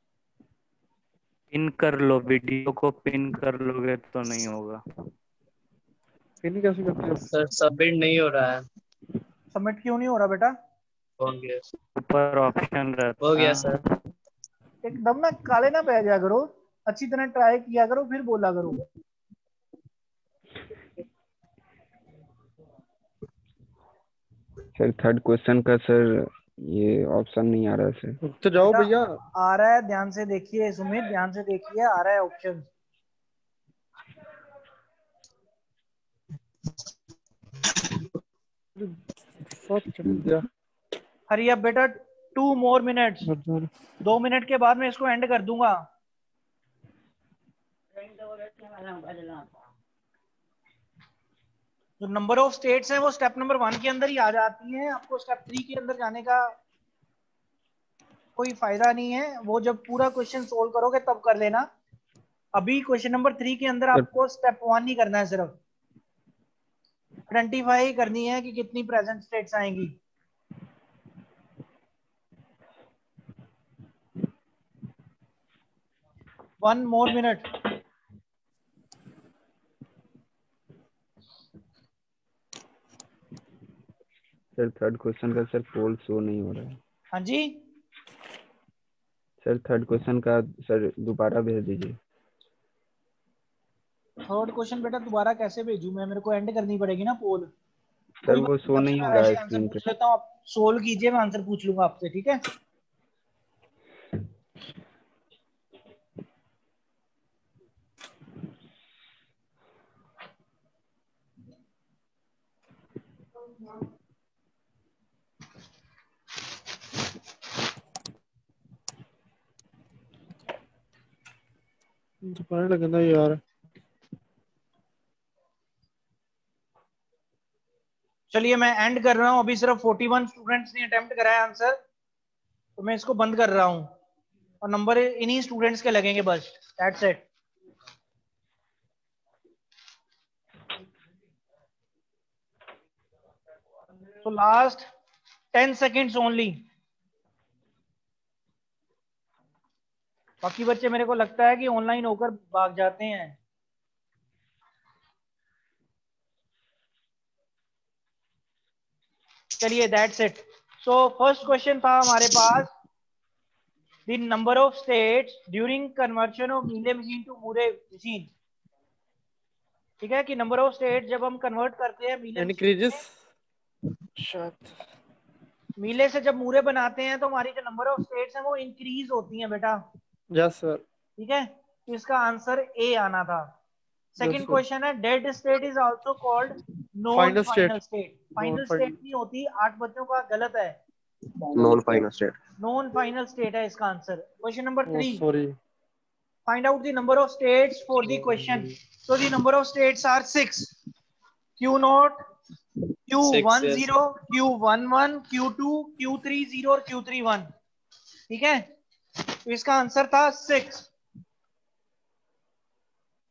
पिन कर लो, वीडियो को पिन कर लोगे तो नहीं होगा। पिन कैसे करते हो? सर सबमिट नहीं हो रहा है। सबमिट क्यों नहीं हो रहा बेटा? हो गया। ऊपर ऑप्शन रहता हो गया है। सर। एकदम ना काले ना पै जाया करो, अच्छी तरह ट्राई किया करो, फिर बोला करो। सर थर्ड क्वेश्चन का सर ये ऑप्शन नहीं आ रहा सर। तो जाओ बेटा भैया। आ रहा है, ध्यान से देखिए सुमित, ध्यान से देखिए, आ रहा है ऑप्शन। हरी अब बेटा, 2 more minutes। 2 मिनट के बाद मैं इसको एंड कर दूंगा। जो नंबर ऑफ स्टेट्स हैं वो स्टेप नंबर 1 के अंदर ही आ जाती हैं। आपको स्टेप 3 के अंदर जाने का कोई फायदा नहीं है, वो जब पूरा क्वेश्चन सोल्व करोगे तब कर लेना। अभी क्वेश्चन नंबर 3 के अंदर आपको स्टेप 1 ही करना है, सिर्फ आइडेंटिफाई करनी है कि कितनी प्रेजेंट स्टेट्स आएंगी। One more minute. Sir third question का सर पोल शो नहीं हो रहा है। हाँ जी, सर थर्ड क्वेश्चन का सर दोबारा भेज दीजिए। थर्ड क्वेश्चन बेटा दोबारा कैसे भेजूं मैं? मेरे को एंड करनी पड़ेगी ना पोल। सर कोई वो बात शो नहीं, नहीं मैं हो रहा है वैसे आंसर स्क्रीन पे। पूछ लेता हूँ, आप सोल्व कीजिए, मैं आंसर पूछ लूंगा आपसे, ठीक है? पढ़ने लगना यार। चलिए मैं एंड कर रहा हूँ। अभी सिर्फ 41 स्टूडेंट्स ने अटेम्प्ट करा है आंसर, तो मैं इसको बंद कर रहा हूँ और नंबर इन्हीं स्टूडेंट्स के लगेंगे बस। That's it. So last 10 seconds only। बाकी बच्चे मेरे को लगता है कि ऑनलाइन होकर भाग जाते हैं। चलिए that's it. So first question था हमारे पास, the number of states during conversion of Mealy machine to Moore machine. ठीक है कि नंबर ऑफ स्टेट जब हम कन्वर्ट करते हैं मीले से जब मूरे बनाते हैं तो हमारी जो नंबर ऑफ स्टेट्स हैं वो इंक्रीज होती हैं बेटा। Yes sir. ठीक है, तो इसका आंसर ए आना था। सेकंड क्वेश्चन है, dead state is also called non final state. Final state नहीं होती, 8 बच्चों का गलत है। Non final state. Non final state है इसका आंसर। Question number 3, sorry, find out the number of states for the question. So the number of states are 6, Q0, Q10, Q11, Q2, Q30 और Q31। ठीक है, तो इसका आंसर था 6।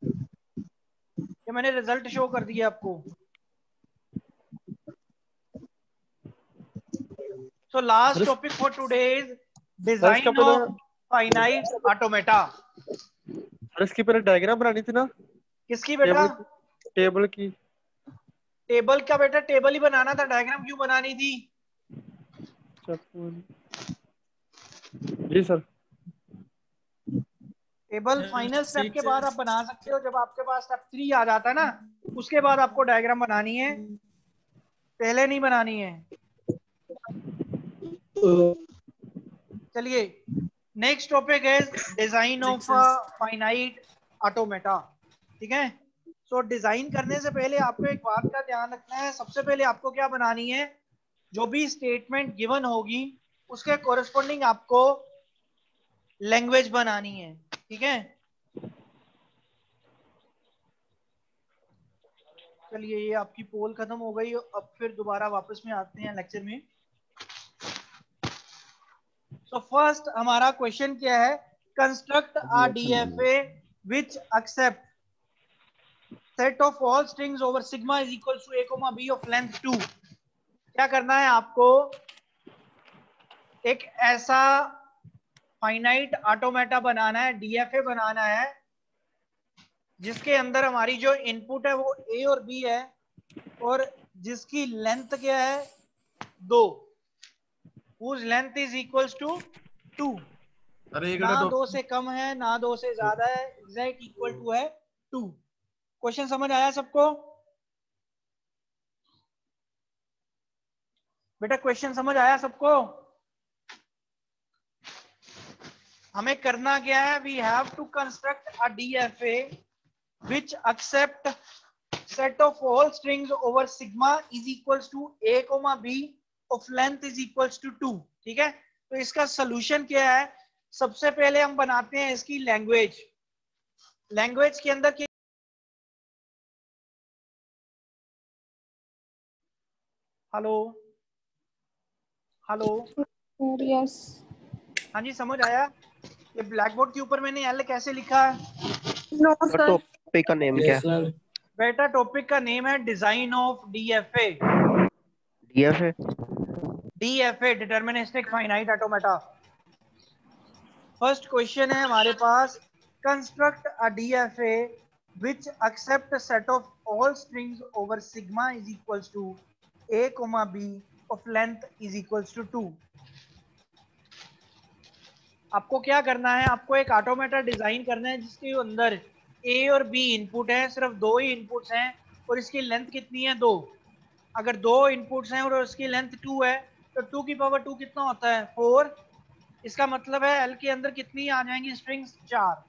ये मैंने रिजल्ट शो कर दिया आपको। So last topic for today is design of finite automata। इसकी पहले डायग्राम बनानी थी ना। किसकी बेटा? टेबल की। टेबल का बेटा टेबल ही बनाना था, डायग्राम क्यों बनानी थी? जी सर। टेबल फाइनल स्टेप के बाद आप बना सकते हो, जब आपके पास स्टेप 3 आ जाता है ना, उसके बाद आपको डायग्राम बनानी है, पहले नहीं बनानी है। चलिए नेक्स्ट टॉपिक है डिजाइन ऑफ फाइनाइट ऑटोमेटा। ठीक है, सो डिजाइन करने से पहले आपको एक बात का ध्यान रखना है। सबसे पहले आपको क्या बनानी है, जो भी स्टेटमेंट गिवन होगी उसके कोरस्पॉन्डिंग आपको लैंग्वेज बनानी है। ठीक है, चलिए ये आपकी पोल खत्म हो गई, अब फिर दोबारा वापस में आते हैं लेक्चर में। तो फर्स्ट हमारा क्वेश्चन क्या है, construct a DFA which accept set of all strings over sigma is equal to a, b of length 2। क्या करना है आपको, एक ऐसा फाइनाइट ऑटोमेटा बनाना है, डीएफए बनाना है, जिसके अंदर हमारी जो इनपुट है वो a और b है, और जिसकी लेंथ क्या है 2, whose length is equals to 2। ना 2 से कम है ना 2 से ज्यादा है, एग्जैक्ट इक्वल टू है 2। क्वेश्चन समझ आया सबको बेटा? क्वेश्चन समझ आया सबको? हमें करना क्या है, we have to construct a DFA which accept set of all strings over sigma is equals to a, b of length is equals to 2। ठीक है, तो इसका सॉल्यूशन क्या है, सबसे पहले हम बनाते हैं इसकी लैंग्वेज। लैंग्वेज के अंदर हेलो हेलो, यस। हाँ जी समझ आया? ये ब्लैक बोर्ड के ऊपर मैंने एल कैसे लिखा है? No sir. टॉपिक का नेम क्या है? बेटा टॉपिक का नेम है design of DFA. DFA, DFA deterministic finite automata. First question है हमारे पास, construct a DFA which accept set of all strings over sigma is equals to a, b of length is equals to 2। आपको क्या करना है, आपको एक automata design करना है जिसके अंदर a और b इनपुट है, सिर्फ 2 ही इनपुट्स हैं, और इसकी लेंथ कितनी है 2। अगर 2 इनपुट्स हैं और उसकी लेंथ 2 है तो 2 की पावर 2 कितना होता है 4। इसका मतलब है एल के अंदर कितनी आ जाएंगी स्ट्रिंग्स 4।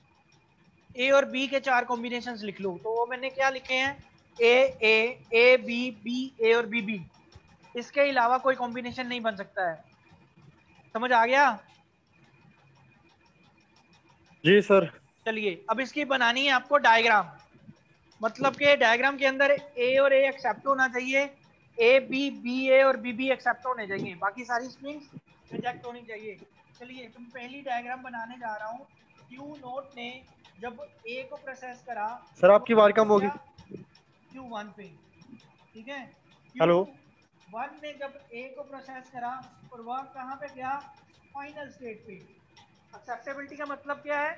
ए और बी के 4 कॉम्बिनेशंस लिख लो, तो वो मैंने क्या लिखे हैं, ए बी बी ए और बी बी। इसके अलावा कोई कॉम्बिनेशन नहीं बन सकता है। समझ आ गया? जी सर। चलिए अब इसकी बनानी है आपको डायग्राम, मतलब कि डायग्राम के अंदर ए और ए एक्सेप्ट होना चाहिए, ए बी बी ए और बी बी एक्सेप्ट होने चाहिए, बाकी सारी स्ट्रिंग्स रिजेक्ट होनी चाहिए। चलिए तुम पहली डायग्राम बनाने जा रहा हूँ। क्यू नोट ने जब ए को प्रोसेस करा, सर आपकी आवाज कम होगी। Q1 पे, ठीक है, हेलो। Q1 ने जब ए को प्रोसेस करा और वह कहाँ पे गया, फाइनल स्टेट पे। एक्सेप्टेबिलिटी का मतलब क्या है,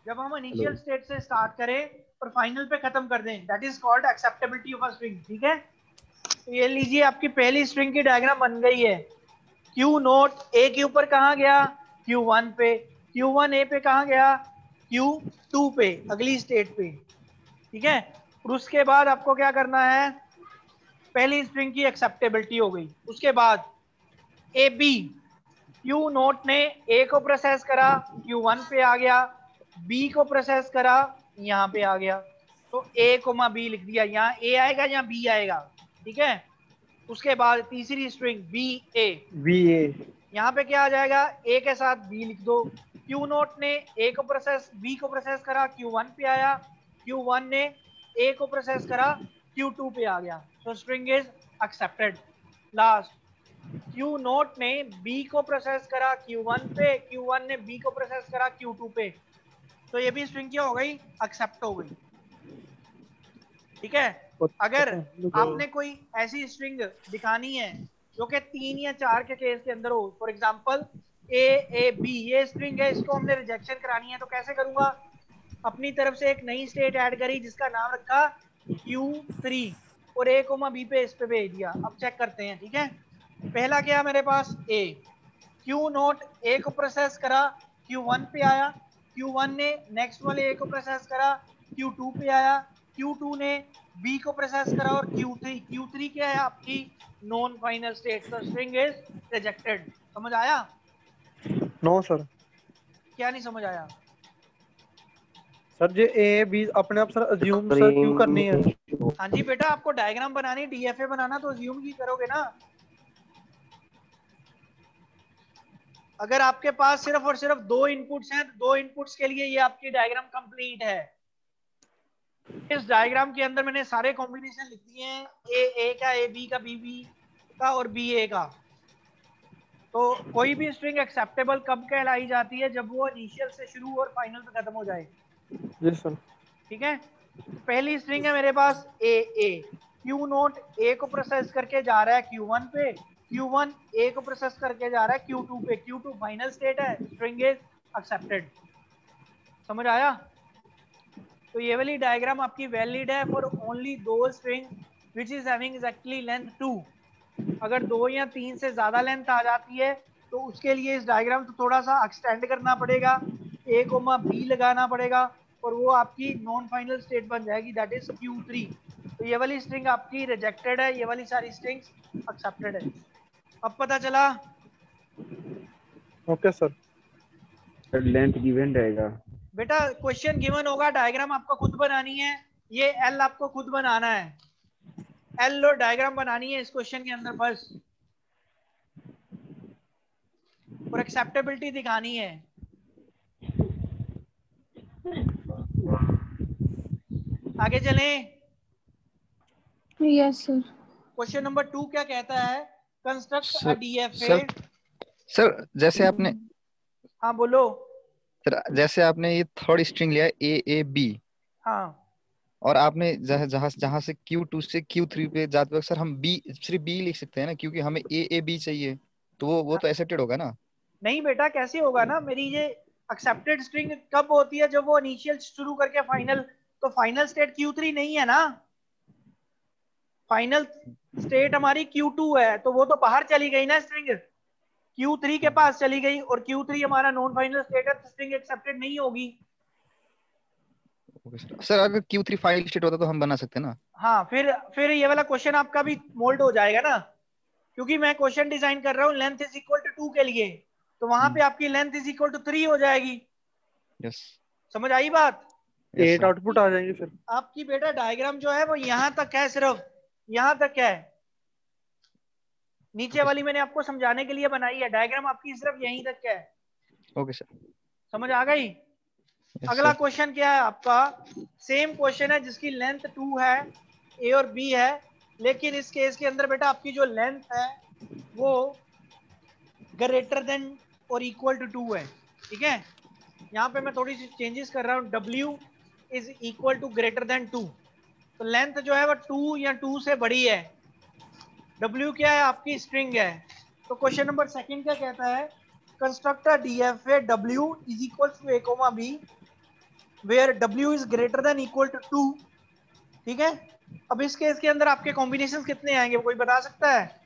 जब हम इनिशियल स्टेट से स्टार्ट करें और फाइनल पे खत्म कर दें, that is called acceptability of a string. ठीक है, तो ये लीजिए आपकी पहली स्ट्रिंग की डायग्राम बन गई है। क्यू नोट ए के ऊपर कहाँ गया, Q1 पे, Q1 ए पे कहाँ गया, Q2 पे, अगली स्टेट पे। ठीक है, और उसके बाद आपको क्या करना है, पहली स्ट्रिंग की एक्सेप्टेबिलिटी हो गई। उसके बाद ए बी, क्यू नोट ने ए को प्रोसेस करा, Q1 पे आ गया, बी को प्रोसेस करा, यहाँ पे आ गया, तो ए कोमा बी लिख दिया, यहाँ ए आएगा यहाँ बी आएगा। ठीक है, उसके बाद तीसरी स्ट्रिंग बी ए, यहाँ पे क्या आ जाएगा, ए के साथ बी लिख दो। क्यू नोट ने ए को प्रोसेस बी को प्रोसेस करा, Q1 पे आया, Q1 ने ए को प्रोसेस करा, Q2 पे आ गया, तो string is accepted. Last, Q note ने बी को प्रोसेस करा Q1 पे, Q1 ने बी को प्रोसेस करा Q2 पे, तो ये भी स्ट्रिंग क्या हो गई, एक्सेप्ट हो गई। ठीक है, अगर आपने कोई ऐसी स्ट्रिंग दिखानी है जो कि 3 या 4 के केस के अंदर हो, फॉर एग्जांपल ए बी, ये स्ट्रिंग है, इसको हमने रिजेक्शन करानी है, तो कैसे करूंगा, अपनी तरफ से एक नई स्टेट ऐड करी जिसका नाम रखा Q3 और a, b पे इस पे भेज दिया। अब चेक करते हैं। ठीक है, पहला क्या मेरे पास, a, Q नोट A को प्रोसेस करा, Q1 पे आया, Q1 ने नेक्स्ट वाले A को प्रोसेस करा, Q2 पे आया, Q2 ने B को प्रोसेस करा और Q3 क्या है आपकी नॉन फाइनल स्टेट, तो स्ट्रिंग इज रिजेक्टेड। समझ आया? No sir. क्या नहीं समझ आया? सर जे ए बी अपने आप सर अज्यूम सर क्यों करनी है? हाँ जी बेटा, आपको डायग्राम बनानी, डीएफए बनाना, तो अज्यूम की करोगे ना। अगर आपके पास सिर्फ और सिर्फ 2 इनपुट्स हैं, तो 2 इनपुट्स के लिए ये आपकी डायग्राम कंप्लीट है। इस डायग्राम के अंदर मैंने सारे कॉम्बिनेशन लिख दिए हैं, ए का, ए बी का, बी बी का और बी ए का। तो कोई भी स्ट्रिंग एक्सेप्टेबल कब कहलाई जाती है? जब वो इनिशियल से शुरू और फाइनल पे खत्म हो जाए। जी सर। ठीक है, पहली स्ट्रिंग है मेरे पास ए। क्यू नोट ए को प्रोसेस करके जा रहा है Q1 पे, Q1 ए को प्रोसेस करके जा रहा है Q2 पे, Q2 फाइनल स्टेट है, स्ट्रिंग इज एक्सेप्टेड। समझ आया? तो ये वाली डायग्राम आपकी वैलिड है फॉर ओनली दो string which is having exactly length 2। अगर 2 या 3 से ज्यादा लेंथ आ जाती है तो उसके लिए इस डायग्राम को थोड़ा सा एक्सटेंड करना पड़ेगा, A, B लगाना पड़ेगा और वो आपकी नॉन फाइनल स्टेट बन जाएगी, दैट इज Q3। तो ये वाली स्ट्रिंग आपकी रिजेक्टेड है, ये वाली सारी स्ट्रिंग्स एक्सेप्टेड है। अब पता चला? Okay sir. लेंथ गिवन रहेगा बेटा, क्वेश्चन गिवन होगा, डायग्राम आपको खुद बनानी है, ये L आपको खुद बनाना है, L और डायग्राम बनानी है इस क्वेश्चन के अंदर बस, और एक्सेप्टेबिलिटी दिखानी है। आगे चलें। Yes sir. क्वेश्चन नंबर 2 क्या कहता है? Construct a DFA. सर जैसे आपने, हाँ बोलो। सर जैसे आपने ये थर्ड स्ट्रिंग लिया ए बी, हाँ, और आपने जहां से Q2 से Q3 पे जाते वक्त सर हम बी, सिर्फ बी लिख सकते हैं ना, क्योंकि हमें ए बी चाहिए, तो वो तो एक्सेप्टेड होगा ना? नहीं बेटा, कैसे होगा ना, मेरी ये एक्सेप्टेड स्ट्रिंग कब होती है? जब वो इनिशियल शुरू करके फाइनल, तो फाइनल स्टेट Q3 नहीं है ना, फाइनल स्टेट हमारी Q2 है, तो वो तो बाहर चली गई ना स्ट्रिंग, Q3 के पास चली गई, और Q3 हमारा नॉन फाइनल स्टेट है, तो स्ट्रिंग एक्सेप्टेड नहीं होगी। सर अगर Q3 फाइनल स्टेट होता तो हम बना सकते हैं ना? हाँ, फिर ये वाला क्वेश्चन आपका भी मोल्ड हो जाएगा ना, क्योंकि मैं क्वेश्चन डिजाइन कर रहा हूँ लेंथ इज इक्वल टू 2 के लिए, तो वहां पे आपकी लेंथ इज इक्वल टू 3 हो जाएगी। यस। समझ आई बात? 8 आउटपुट आ जाएंगे फिर। आपकी बेटा डायग्राम जो है वो यहाँ तक है, सिर्फ यहाँ तक है, नीचे वाली मैंने आपको समझाने के लिए बनाई है, डायग्राम आपकी सिर्फ यहीं तक है। Okay sir. समझ आ गई? अगला क्वेश्चन क्या है आपका? सेम क्वेश्चन है जिसकी लेंथ 2 है, ए और बी है, लेकिन इस केस के अंदर बेटा आपकी जो लेंथ है वो ग्रेटर देन और इक्वल टू 2 है। ठीक है, यहाँ पे मैं थोड़ी सी चेंजेस कर रहा हूँ, W is equal to greater than 2, तो लेंथ जो है वो 2 या 2 से बड़ी है। W क्या है? आपकी स्ट्रिंग है। तो क्वेश्चन नंबर 2 क्या कहता है? Construct a DFA W is equal to A, B where W is greater than equal to 2। ठीक है, अब इस केस के अंदर आपके कॉम्बिनेशन कितने आएंगे, कोई बता सकता है?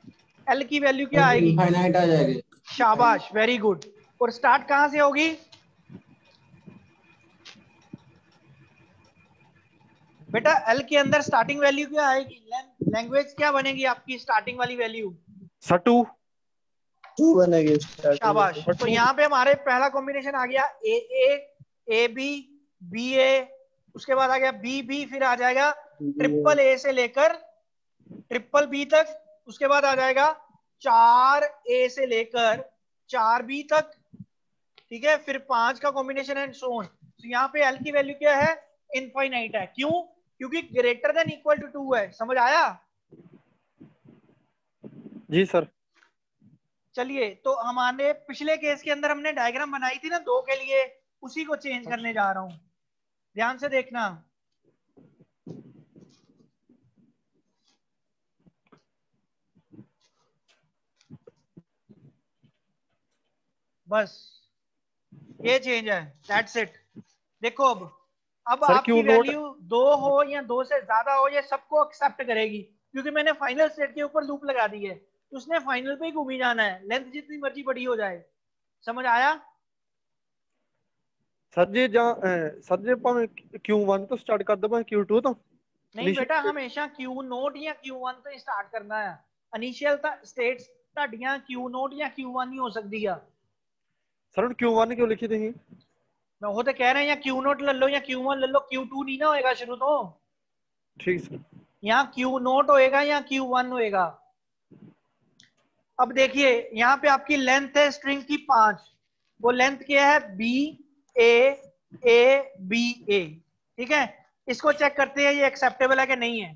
L की वैल्यू क्या आएगी? इनफाइनाइट आ जाएगी। शाबाश, वेरी गुड। और स्टार्ट कहां से होगी? बेटा L के अंदर स्टार्टिंग वैल्यू क्या आएगी? लैंग्वेज क्या बनेगी आपकी स्टार्टिंग वाली वैल्यू? सर 2 बनेगी। शाबाश। तो यहाँ पे हमारे पहला कॉम्बिनेशन आ गया ए बी, बी ए, उसके बाद आ गया बी बी, फिर आ जाएगा ट्रिपल ए से लेकर ट्रिपल बी तक, उसके बाद आ जाएगा 4A से लेकर 4B तक। ठीक है, फिर 5 का कॉम्बिनेशन एंड सो ऑन। तो यहाँ पे L की वैल्यू क्या है? इनफाइनाइट है। क्यों? क्योंकि ग्रेटर देन इक्वल टू 2 है। समझ आया? जी सर। चलिए, तो हमारे पिछले केस के अंदर हमने डायग्राम बनाई थी ना 2 के लिए, उसी को चेंज करने जा रहा हूं, ध्यान से देखना। बस ये चेंज है, दैट्स इट। देखो अब आपकी वैल्यू 2 हो या 2 से ज्यादा हो, ये सबको एक्सेप्ट करेगी, क्योंकि मैंने फाइनल स्टेट के ऊपर लूप लगा दी है, तो उसने फाइनल पे ही घूमी जाना है, लेंथ जितनी मर्जी बड़ी हो जाए। समझ आया? सर जी सर जी भावें Q1 तो स्टार्ट कर दो भावें Q2 तो नहीं बेटा, हमेशा Q0 या Q1 तो स्टार्ट करना है। इनिशियल स्टेट्स ਤੁਹਾਡੀਆਂ Q0 ਜਾਂ Q1 ही हो सकती है। सर ਹੁਣ Q1 क्यों लिखी थी? मैं वो तो कह रहे हैं या Q0 ले लो या Q1 ले लो, Q2 नहीं ना होएगा शुरू तो। ठीक सर। यहाँ Q0 होएगा या Q1 होएगा। अब देखिए यहाँ पे आपकी लेंथ है स्ट्रिंग की 5, वो लेंथ क्या है BA, ठीक है। इसको चेक करते हैं ये एक्सेप्टेबल है कि नहीं है।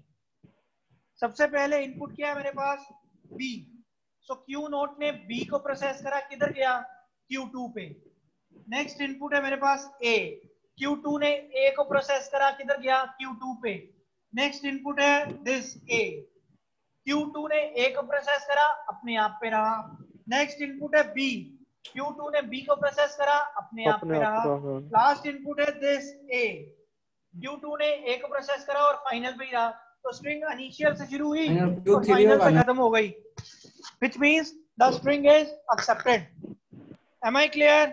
सबसे पहले इनपुट क्या है मेरे पास B, सो Q0 ने B को प्रोसेस करा, किधर गया Q2 पे। नेक्स्ट इनपुट है मेरे पास A, Q2 ने A को प्रोसेस करा, किधर गया Q2 पे। नेक्स्ट इनपुट है दिस A, Q2 ने A को प्रोसेस करा, अपने आप पे रहा। नेक्स्ट इनपुट है B, Q2 ने B को प्रोसेस करा, अपने आप पे रहा। लास्ट इनपुट है दिस A, Q2 ने A को प्रोसेस करा और फाइनल पे ही रहा। तो स्ट्रिंग इनिशियल से शुरू हुई और फाइनल पे खत्म हो गई, which means the string is accepted. Am I clear?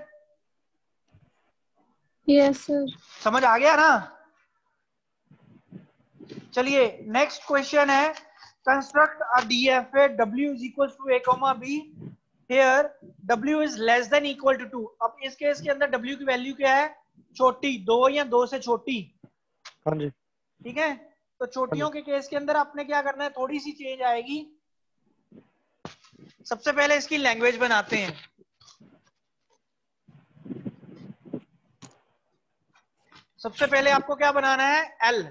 Yes sir. समझ आ गया ना? चलिए नेक्स्ट क्वेश्चन है, construct a DFA W is equals to A, B. Here W is less than equal to 2. अब इस केस के अंदर W की वैल्यू क्या है, छोटी, 2 या 2 से छोटी। हाँ जी ठीक है, तो छोटियों के केस के अंदर आपने क्या करना है, थोड़ी सी चेंज आएगी। सबसे पहले इसकी लैंग्वेज बनाते हैं। सबसे पहले आपको क्या बनाना है, L।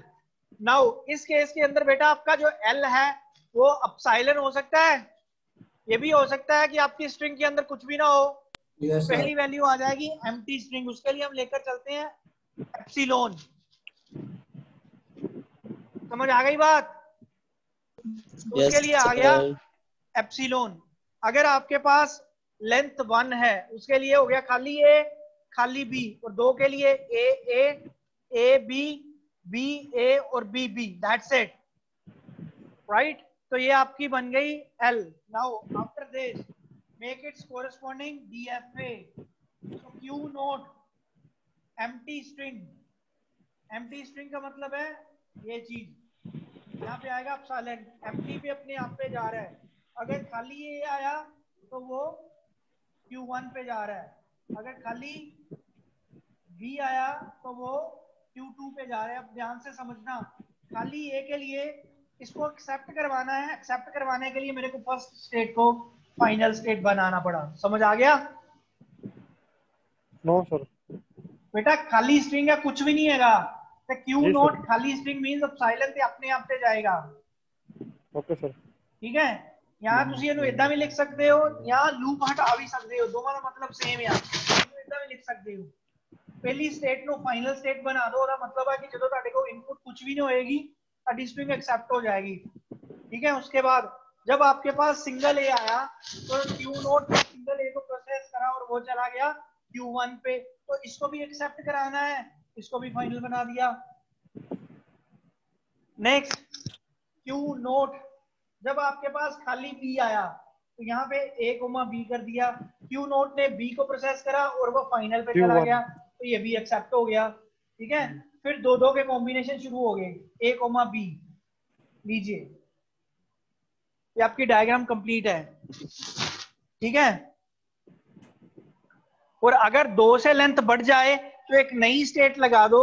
नाउ इस केस के अंदर बेटा आपका जो L है वो अपसाइलन हो सकता है, ये भी हो सकता है कि आपकी स्ट्रिंग के अंदर कुछ भी ना हो। Yes, sir. पहली वैल्यू आ जाएगी एम्प्टी स्ट्रिंग, उसके लिए हम लेकर चलते हैं एप्सिलॉन। समझ आ गई बात? तो उसके लिए आ गया एप्सिलॉन। अगर आपके पास लेंथ 1 है उसके लिए हो गया खाली A खाली B, और 2 के लिए A B B A और B B, that's it, right. तो ये आपकी बन गई L। Now after this make it's corresponding DFA। So Q0 empty string, empty string का मतलब है ये चीज, यहाँ पे आएगा एप्सिलॉन, एम्प्टी पे अपने आप पे जा रहा है। अगर खाली ये आया तो वो Q1 पे जा रहा है, अगर खाली B आया तो वो Q2 पे जा रहा है। अब ध्यान से समझना, खाली A के लिए इसको एक्सेप्ट करवाना है, एक्सेप्ट करवाने के लिए मेरे को फर्स्ट स्टेट को फाइनल स्टेट बनाना पड़ा। समझ आ गया? No sir. बेटा खाली स्ट्रिंग है, कुछ भी नहीं हैगा, तो Q0 खाली स्ट्रिंग मींस एप्सिलॉन पे अपने आप पे जाएगा। Okay sir. ठीक है, यहाँ तुसी ਇਹਨੂੰ ਇਦਾਂ ਵੀ ਲਿਖ ਸਕਦੇ ਹੋ, यहाँ लूप हटा भी सकते हो, दोनों का मतलब सेम है। ਇਦਾਂ ਵੀ ਲਿਖ ਸਕਦੇ ਹੋ, पहली स्टेट ਨੂੰ फाइनल स्टेट बना दो, ਉਹਦਾ मतलब है कि ਜਦੋਂ ਤੁਹਾਡੇ ਕੋਲ इनपुट कुछ भी नहीं होएगी ਤੁਹਾਡੀ स्ट्रिंग एक्सेप्ट हो जाएगी। ठीक है, उसके बाद जब आपके पास सिंगल A आया तो Q0 ने सिंगल A को प्रोसेस करा और वो चला गया Q1 पे, तो इसको भी एक्सेप्ट कराना है, इसको भी फाइनल बना दिया। नेक्स्ट Q0 जब आपके पास खाली B आया तो यहाँ पे A, B कर दिया, Q0 ने B को प्रोसेस करा और वो फाइनल पे चला गया, तो ये भी एक्सेप्ट हो गया। ठीक है, फिर दो के कॉम्बिनेशन शुरू हो गए, A, B। लीजिए ये आपकी डायग्राम कंप्लीट है। ठीक है, और अगर 2 से लेंथ बढ़ जाए तो एक नई स्टेट लगा दो,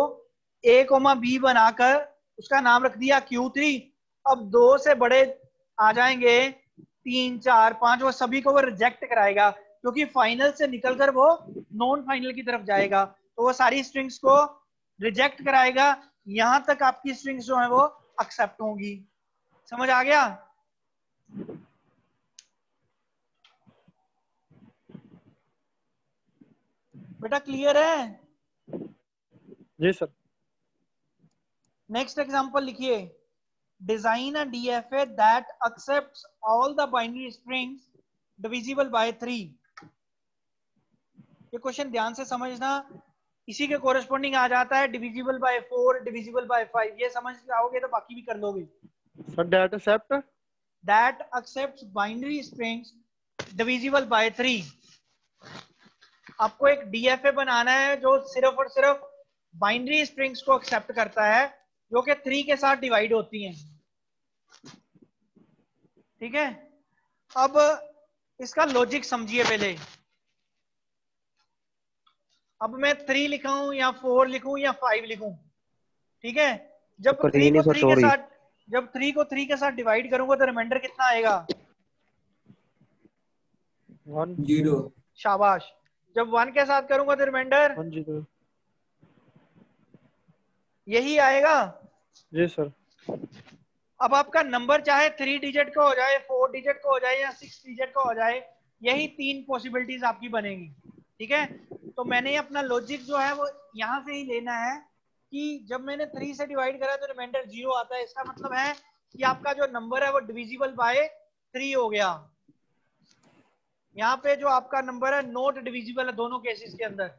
A, B बनाकर उसका नाम रख दिया Q3। अब 2 से बड़े आ जाएंगे 3, 4, 5, वो सभी को वो रिजेक्ट कराएगा, क्योंकि फाइनल से निकलकर वो नॉन फाइनल की तरफ जाएगा, तो वो सारी स्ट्रिंग्स को रिजेक्ट कराएगा, यहां तक आपकी स्ट्रिंग्स जो है वो एक्सेप्ट होंगी। समझ आ गया? बेटा क्लियर है? जी सर। नेक्स्ट एग्जांपल लिखिए, design a DFA that accepts all the binary strings divisible by 3। ये क्वेश्चन ध्यान से समझना, इसी के कोरस्पॉन्डिंग आ जाता है डिविजिबल बाय 4, डिविजिबल बाय 5। ये समझ जाओगे तो बाकी भी कर लोगे। Sir that accepts binary strings divisible by 3। आपको एक डीएफए बनाना है जो सिर्फ और सिर्फ बाइनरी स्ट्रिंग्स को एक्सेप्ट करता है जो कि 3 के साथ डिवाइड होती हैं। ठीक है, अब इसका लॉजिक समझिए पहले। अब मैं 3 लिखूं या 4 लिखूं या 5 लिखूं, ठीक है, जब 3 को 3 के साथ, जब 3 को 3 के साथ डिवाइड करूंगा तो रिमाइंडर कितना आएगा? 1 0। शाबाश। जब 1 के साथ करूंगा तो रिमाइंडर 1 0 यही आएगा। जी सर। अब आपका नंबर चाहे 3 डिजिट का हो जाए, 4 डिजिट का हो जाए या 6 डिजिट का हो जाए, यही 3 पॉसिबिलिटीज आपकी बनेगी। ठीक है, तो मैंने अपना लॉजिक जो है वो यहां से ही लेना है कि जब मैंने 3 से डिवाइड करा तो रिमाइंडर 0 आता है। इसका मतलब है कि आपका जो नंबर है वो डिविजिबल बाय 3 हो गया। यहाँ पे जो आपका नंबर है नॉट डिविजिबल है दोनों केसेस के अंदर,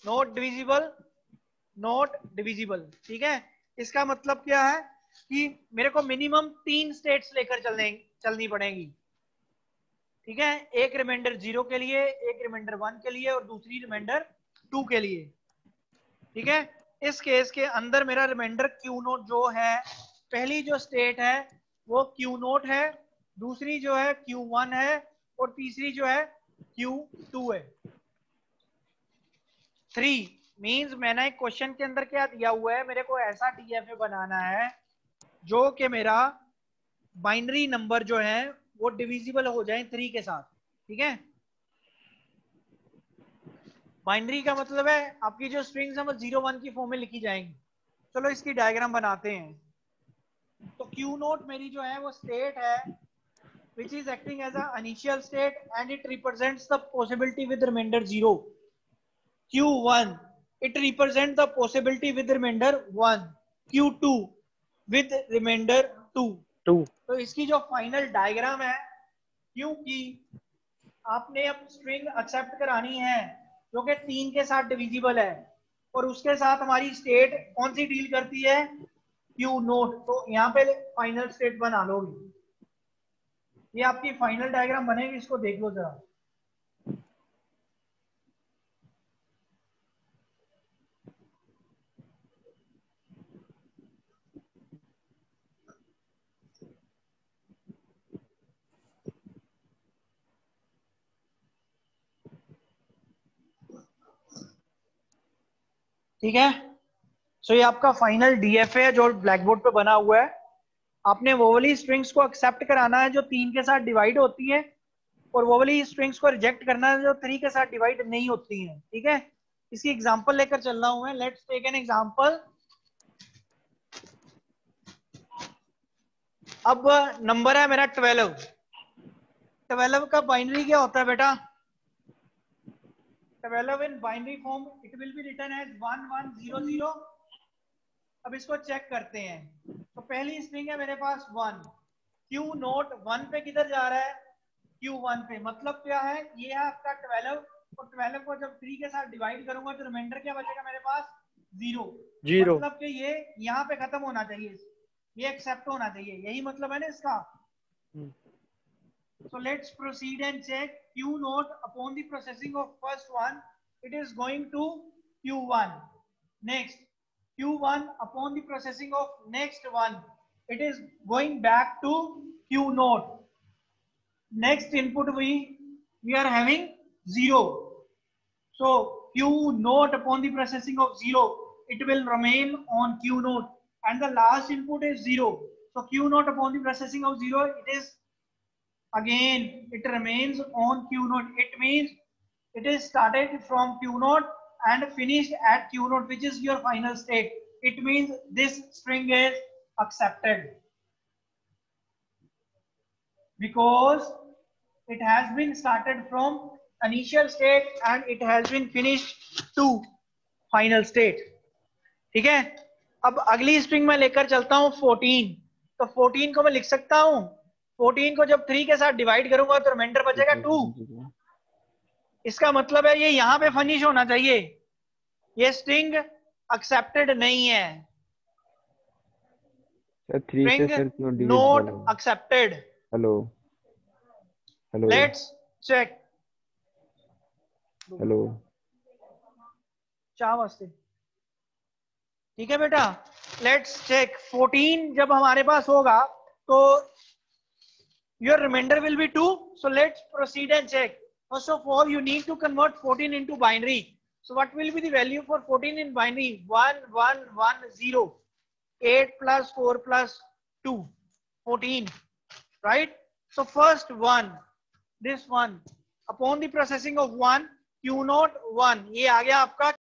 नॉट डिविजिबल, नॉट डिविजिबल। ठीक है, इसका मतलब क्या है कि मेरे को मिनिमम 3 स्टेट्स लेकर चलनी पड़ेंगी। ठीक है, एक रिमाइंडर 0 के लिए, एक रिमाइंडर 1 के लिए और दूसरी रिमाइंडर 2 के लिए। ठीक है, इस केस के अंदर मेरा रिमाइंडर Q0 जो है, पहली जो स्टेट है वो Q0 है, दूसरी जो है Q1 है और तीसरी जो है Q2 है। 3 मींस मैंने एक क्वेश्चन के अंदर क्या दिया हुआ है, मेरे को ऐसा डीएफए बनाना है जो कि मेरा बाइनरी नंबर जो है वो डिविजिबल हो जाए 3 के साथ। ठीक है, बाइनरी का मतलब है आपकी जो स्ट्रिंग्स है वो 0 1 की फॉर्म में लिखी जाएंगी। चलो इसकी डायग्राम बनाते हैं। तो Q0 मेरी जो है वो स्टेट है which is acting as a initial state and it represents the possibility with remainder 0. Q1 it represents the possibility with remainder 1. Q2 with remainder 2. तो इसकी जो फाइनल डायग्राम है, क्योंकि आपने अब स्ट्रिंग एक्सेप्ट करानी है जो कि 3 के साथ डिविजिबल है और उसके साथ हमारी स्टेट कौन सी डील करती है? Q0। तो यहाँ पे फाइनल स्टेट बना लोगे, ये आपकी फाइनल डायग्राम बनेगी, इसको देख लो जरा। ठीक है, सो ये आपका फाइनल डीएफए है जो ब्लैक बोर्ड पे बना हुआ है। आपने वो वाली स्ट्रिंग्स को एक्सेप्ट कराना है जो 3 के साथ डिवाइड होती है और वो वाली स्ट्रिंग्स को रिजेक्ट करना है जो 3 के साथ डिवाइड नहीं होती हैं। ठीक है, इसकी एग्जांपल लेकर चल रहा हूं मैं। Let's take an example. अब नंबर है मेरा 12। 12 का बाइनरी क्या होता है बेटा? 12 in binary form it will be written as 1100। अब इसको चेक करते हैं। तो पहली स्ट्रिंग है मेरे पास 1। Q0 1 पे किधर जा रहा है? Q1 पे। मतलब क्या है, ये है आपका 12 और 12 को जब 3 के साथ डिवाइड करूंगा तो रिमाइंडर क्या बचेगा मेरे पास? 0। मतलब कि ये यहाँ पे खत्म होना चाहिए, ये एक्सेप्ट होना चाहिए, यही मतलब है ना इसका। So let's proceed and check Q0 upon the processing of first one, it is going to Q1. Next, Q1 upon the processing of next one, it is going back to Q0. Next input we are having 0. So Q0 upon the processing of 0, it will remain on Q0 and the last input is 0. So Q0 upon the processing of 0, it is again it remains on Q0. It means it is started from Q0 and finished at Q0, which is your final state. It means this string is accepted because it has been started from initial state and it has been finished to final state. ठीक है, अब अगली string में लेकर चलता हूं 14। तो 14 को मैं लिख सकता हूं, 14 को जब 3 के साथ डिवाइड करूंगा तो रिमाइंडर बचेगा 2। इसका मतलब है ये यहां पे फिनिश होना चाहिए, ये स्ट्रिंग एक्सेप्टेड नहीं है, string not accepted. Hello let's check, hello चार वास्ते ठीक है बेटा। लेट्स चेक 14 जब हमारे पास होगा तो your remainder will be 2. So let's proceed and check. First of all, you need to convert 14 into binary. So what will be the value for 14 in binary? 1 1 1 0. 8 plus 4 plus 2 14, right? So first one, this one, upon the processing of 1 Q0 1, ये आ गया आपका